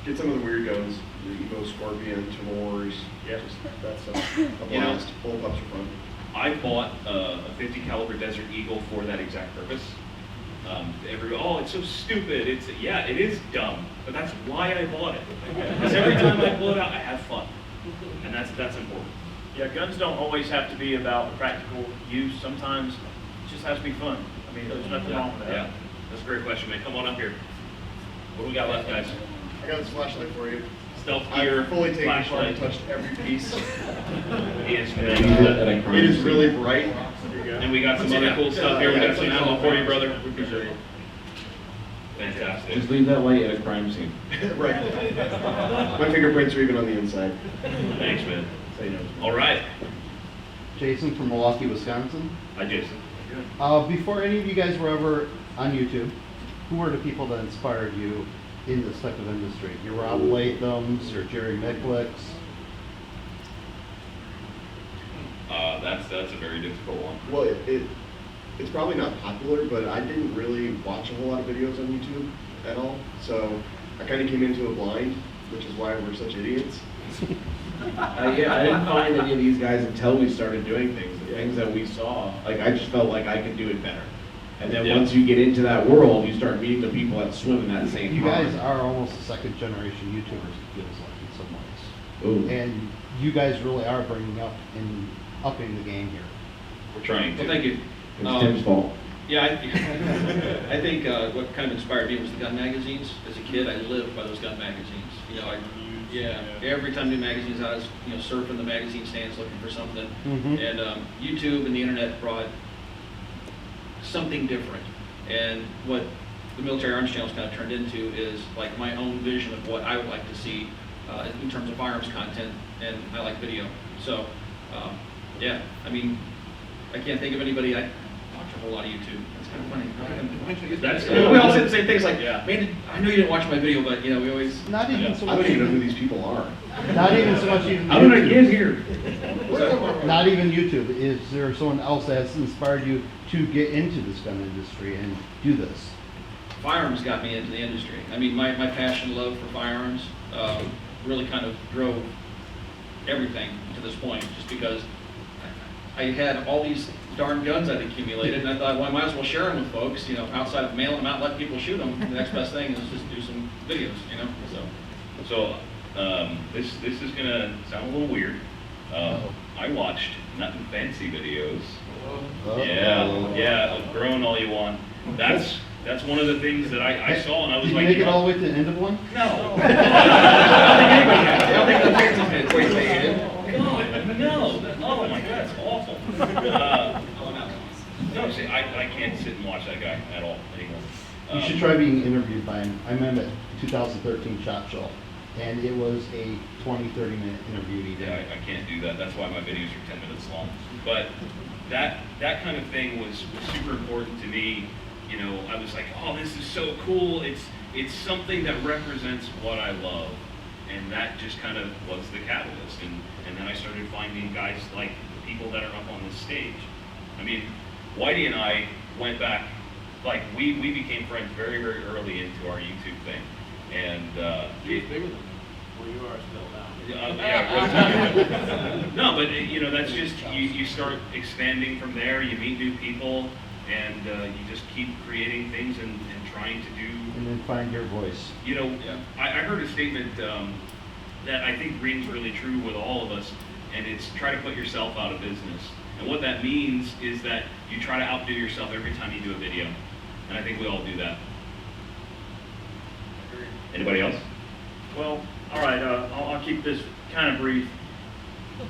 Get some of the weird guns, the Evo Scorpion, Timors, Yeah. just that stuff. A You know, blast. Bullpups are fun. I bought a 50 caliber Desert Eagle for that exact purpose. Oh, it's so stupid. It is dumb, but that's why I bought it. Because every time I pull it out, I have fun, and that's important. Yeah, guns don't always have to be about practical use. Sometimes it just has to be fun. I mean, there's nothing wrong with that. Yeah, that's a great question, man. Come on up here. What do we got left, guys? I got this flashlight for you. Stealth gear, I've fully taken it apart and flashlight. touched every piece. Yes, It is really bright. And we got some other cool stuff here. We got some ammo for you, brother. We appreciate it. Fantastic. Just leave that light at a crime scene. Right. My fingerprints are even on the inside. Thanks, man. All right. Jason from Milwaukee, Wisconsin. Hi, Jason. Before any of you guys were ever on YouTube, who were the people that inspired you in this type of industry? Your Rob Lathams or Jerry Micklicks? That's a very difficult one. Well, it's probably not popular, but I didn't really watch a whole lot of videos on YouTube at all. So I kind of came into it blind, which is why we're such idiots. Yeah, I didn't find any of these guys until we started doing things. The things that we saw, like I just felt like I could do it better. And then once you get into that world, you start meeting the people that swim in that same You pond. guys are almost a second generation YouTubers, it feels like, in some ways. Ooh. And you guys really are bringing up and upping the game here. We're trying to. Well, thank you. It's Tim's fault. Yeah, I think what kind of inspired me was the gun magazines. As a kid, I lived by those gun magazines. You know, every time new magazines out, I was surfing the magazine stands looking for something. And YouTube and the internet brought something different. And what the Military Arms Channel's kind of turned into is like my own vision of what I would like to see in terms of firearms content, and I like video. So, yeah, I mean, I can't think of anybody. I watch a whole lot of YouTube. That's kind of funny. That's we all say the same things like, yeah. man, I know you didn't watch my video, but we always. Not even so I much. don't even know who these people are. Not even so much even. How did I YouTube. get here? Not even YouTube. Is there someone else that has inspired you to get into this gun industry and do this? Firearms got me into the industry. I mean, my passion, love for firearms really kind of drove everything to this point, just because I had all these darn guns I'd accumulated, and I thought, well, I might as well share them with folks, outside of mailing them out, let people shoot them. The next best thing is just do some videos, So So this is gonna sound a little weird. I watched nothing fancy videos. Oh. Yeah, growing all you want. That's one of the things that I saw, and I was Did you like, make it all the way to the end of one? No. God, no. Oh my God, that's awful. No, see, I can't sit and watch that guy at all anymore. You should try being interviewed by him. I met him at 2013 SHOT Show, and it was a 20, 30-minute interview. Yeah, I can't do that. That's why my videos are 10 minutes long. But that kind of thing was super important to me. You know, I was like, oh, this is so cool. It's something that represents what I love. And that just kind of was the catalyst. And then I started finding guys like the people that are up on this stage. I mean, Whitey and I went back, like we became friends very, very early into our YouTube thing. And He was bigger than where you are still now. Yeah, no, but you know, that's just, you start expanding from there, you meet new people, and you just keep creating things and trying to do. And then find your voice. You know, I heard a statement that I think rings really true with all of us, and it's try to put yourself out of business. And what that means is that you try to outdo yourself every time you do a video. And I think we all do that. Anybody else? Well, all right, I'll keep this kind of brief.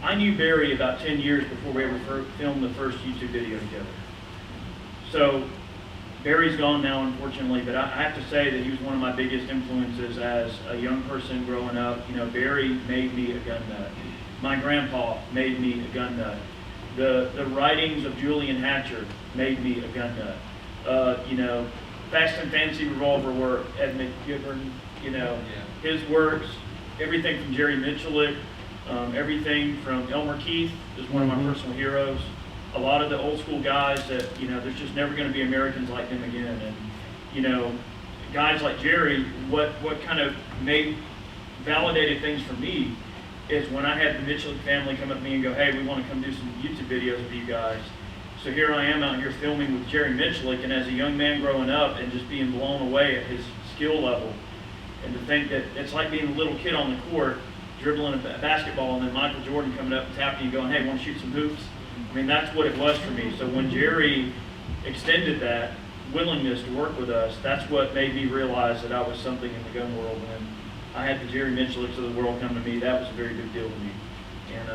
I knew Barry about 10 years before we ever filmed the first YouTube video together. So Barry's gone now, unfortunately, but I have to say that he was one of my biggest influences as a young person growing up. You know, Barry made me a gun nut. My grandpa made me a gun nut. The writings of Julian Hatcher made me a gun nut. You know, Fast and Fancy Revolver work, Ed McGivern, you know, his works, everything from Jerry Michelik, everything from Elmer Keith is one of my personal heroes. A lot of the old school guys that, you know, there's just never going to be Americans like them again. And, you know, guys like Jerry, what kind of validated things for me is when I had the Michelik family come up to me and go, hey, we want to come do some YouTube videos with you guys. So here I am out here filming with Jerry Michelik, and as a young man growing up and just being blown away at his skill level, and to think that it's like being a little kid on the court, dribbling a basketball, and then Michael Jordan coming up and tapping you and going, hey, want to shoot some hoops? I mean, that's what it was for me. So when Jerry extended that willingness to work with us, that's what made me realize that I was something in the gun world. When I had the Jerry Micheliks of the world come to me, that was a very big deal to me. And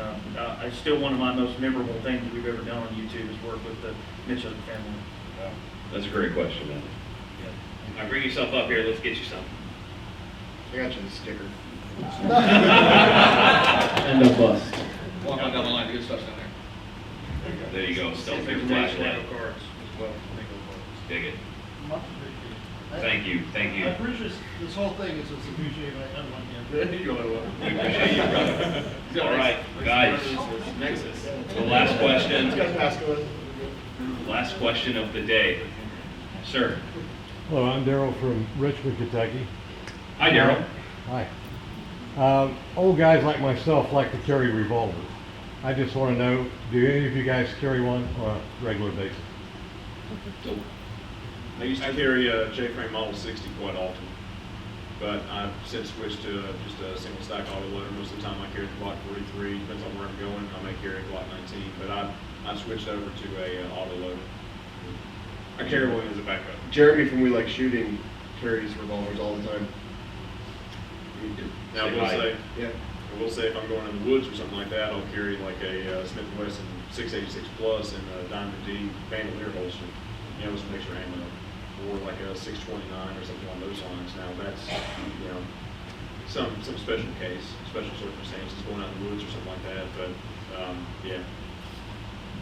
it's still one of my most memorable things that we've ever done on YouTube is work with the Michelik family. That's a great question, man. Now bring yourself up here, let's get you something. I got you the sticker. And a bust. Walk on down the line, the good stuff's down there. There you go, stealth Thank you. flashlight. Cards as well. Dig it. Much appreciated. Thank you, thank you. I appreciate this whole thing is just appreciated. I have one here. We appreciate you, brother. All right, guys. The last question. Last question of the day. Sir. Hello, I'm Daryl from Richmond, Kentucky. Hi, Daryl. Hi. Old guys like myself like to carry revolvers. I just want to know, do any of you guys carry one on a regular basis? I used to carry a J-frame Model 60 quite often, but I've since switched to just a single stack auto loader. Most of the time I carry the Glock 43, depends on where I'm going. I may carry a Glock 19, but I've switched over to a auto loader. I carry one as a backup. Jeremy from We Like Shooting carries revolvers all the time. Now, I yeah. will say if I'm going in the woods or something like that, I'll carry like a Smith & Wesson 686 Plus and a Diamond D bandolier holster, you know, some extra ammo, or like a 629 or something along those lines. Now that's, you know, some special case, special circumstances, going out in the woods or something like that. But yeah,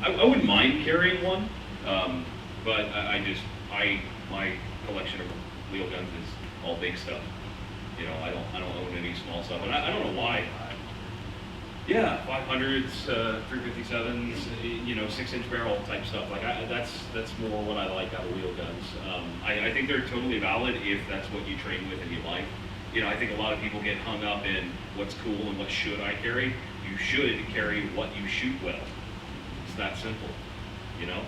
I wouldn't mind carrying one, but my collection of wheel guns is all big stuff. You know, I don't own any small stuff, and I don't know why. Yeah, 500s, 357s, you know, 6-inch barrel type stuff. Like that's more what I like out of wheel guns. I think they're totally valid if that's what you train with and you like. You know, I think a lot of people get hung up in what's cool and what should I carry. You should carry what you shoot well. It's that simple, you know.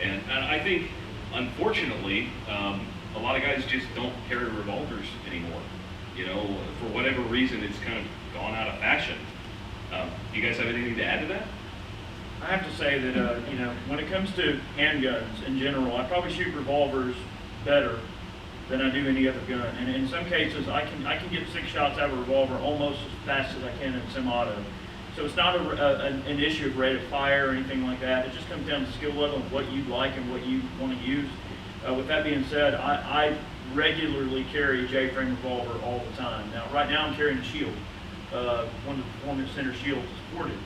And I think, unfortunately, a lot of guys just don't carry revolvers anymore. You know, for whatever reason, it's kind of gone out of fashion. Do you guys have anything to add to that? I have to say that, you know, when it comes to handguns in general, I probably shoot revolvers better than I do any other gun. And in some cases, I can get 6 shots out of a revolver almost as fast as I can in semi-auto. So it's not an issue of rate of fire or anything like that. It just comes down to skill level and what you like and what you want to use. With that being said, I regularly carry a J-frame revolver all the time. Now, right now I'm carrying a Shield, one of the Performance Center Shields is ported.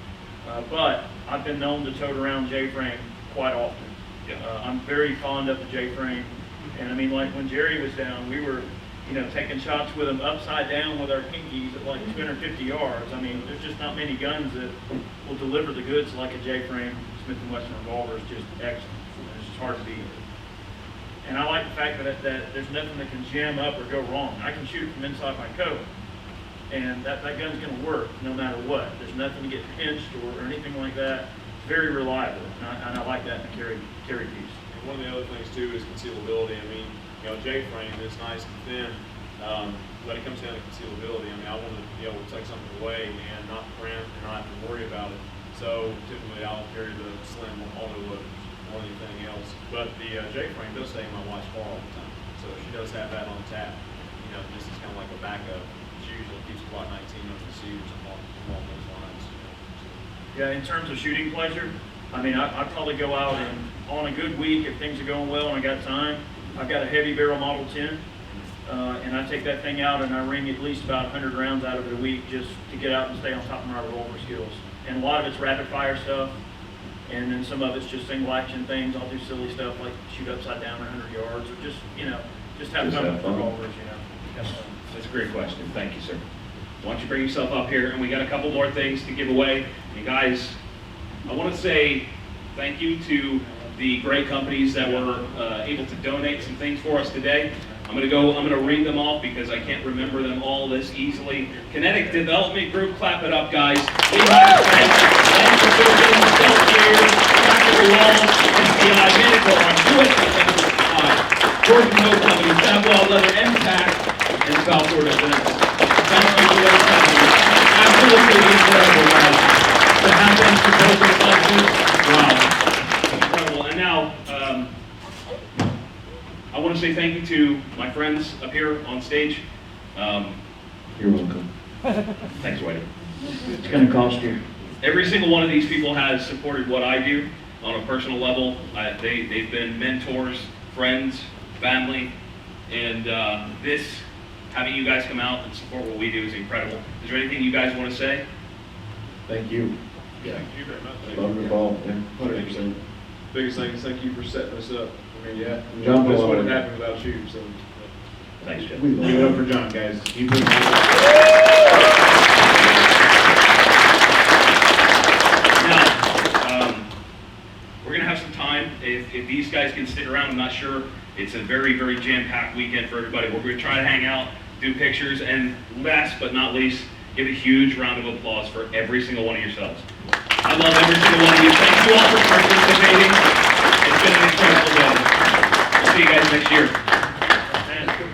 But I've been known to tote around J-frame quite often. I'm very fond of the J-frame. And I mean, like when Jerry was down, we were, you know, taking shots with him upside down with our pinkies at like 250 yards. I mean, there's just not many guns that will deliver the goods like a J-frame Smith & Wesson revolver is just excellent. It's just hard to beat. And I like the fact that there's nothing that can jam up or go wrong. I can shoot from inside my coat, and that gun's going to work no matter what. There's nothing to get pinched or anything like that. It's very reliable, and I like that in the carry piece. And one of the other things too is concealability. I mean, you know, J-frame is nice and thin, but it comes down to concealability. I mean, I want to be able to take something away and not cramp and not have to worry about it. So typically I'll carry the slim auto loaders more than anything else. But the J-frame does stay in my wife's car all the time. So she does have that on tap. You know, this is kind of like a backup. She usually keeps Glock 19 under the seat or something along those lines. Yeah, in terms of shooting pleasure, I mean, I'd probably go out and on a good week, if things are going well and I got time, I've got a heavy barrel Model 10, and I take that thing out and I ring at least about 100 rounds out of it a week just to get out and stay on top of my revolver skills. And a lot of it's rapid fire stuff, and then some of it's just single action things. I'll do silly stuff like shoot upside down 100 yards or just, you know, just have fun with revolvers, you know. That's a great question. Thank you, sir. Why don't you bring yourself up here, and we got a couple more things to give away. And guys, I want to say thank you to the great companies that were able to donate some things for us today. I'm going to read them off because I can't remember them all this easily. Kinetic Development Group, clap it up, guys. Medical on Georgia Coat Company, Savwell Leather, Impact, and South Florida Defense. Thank you for those companies. Absolutely incredible, guys. To have them support us like this, wow, incredible. And now, I want to say thank you to my friends up here on stage. You're welcome. Thanks, Whitey. It's going to cost you. Every single one of these people has supported what I do on a personal level. They've been mentors, friends, family, and having you guys come out and support what we do is incredible. Is there anything you guys want to say? Thank you. Yeah. Thank you very much. Love the ball, yeah, 100%. Biggest thing is thank you for setting us up. I mean, yeah, John, this wouldn't happen without you. So, thanks, Jeff. We leave it up for John, guys. Keep it. Now, we're going to have some time. If these guys can stick around, I'm not sure. It's a very, very jam-packed weekend for everybody. We're going to try to hang out, do pictures, and last but not least, give a huge round of applause for every single one of yourselves. I love every single one of you. Thank you all for participating. It's been an incredible day. We'll see you guys next year.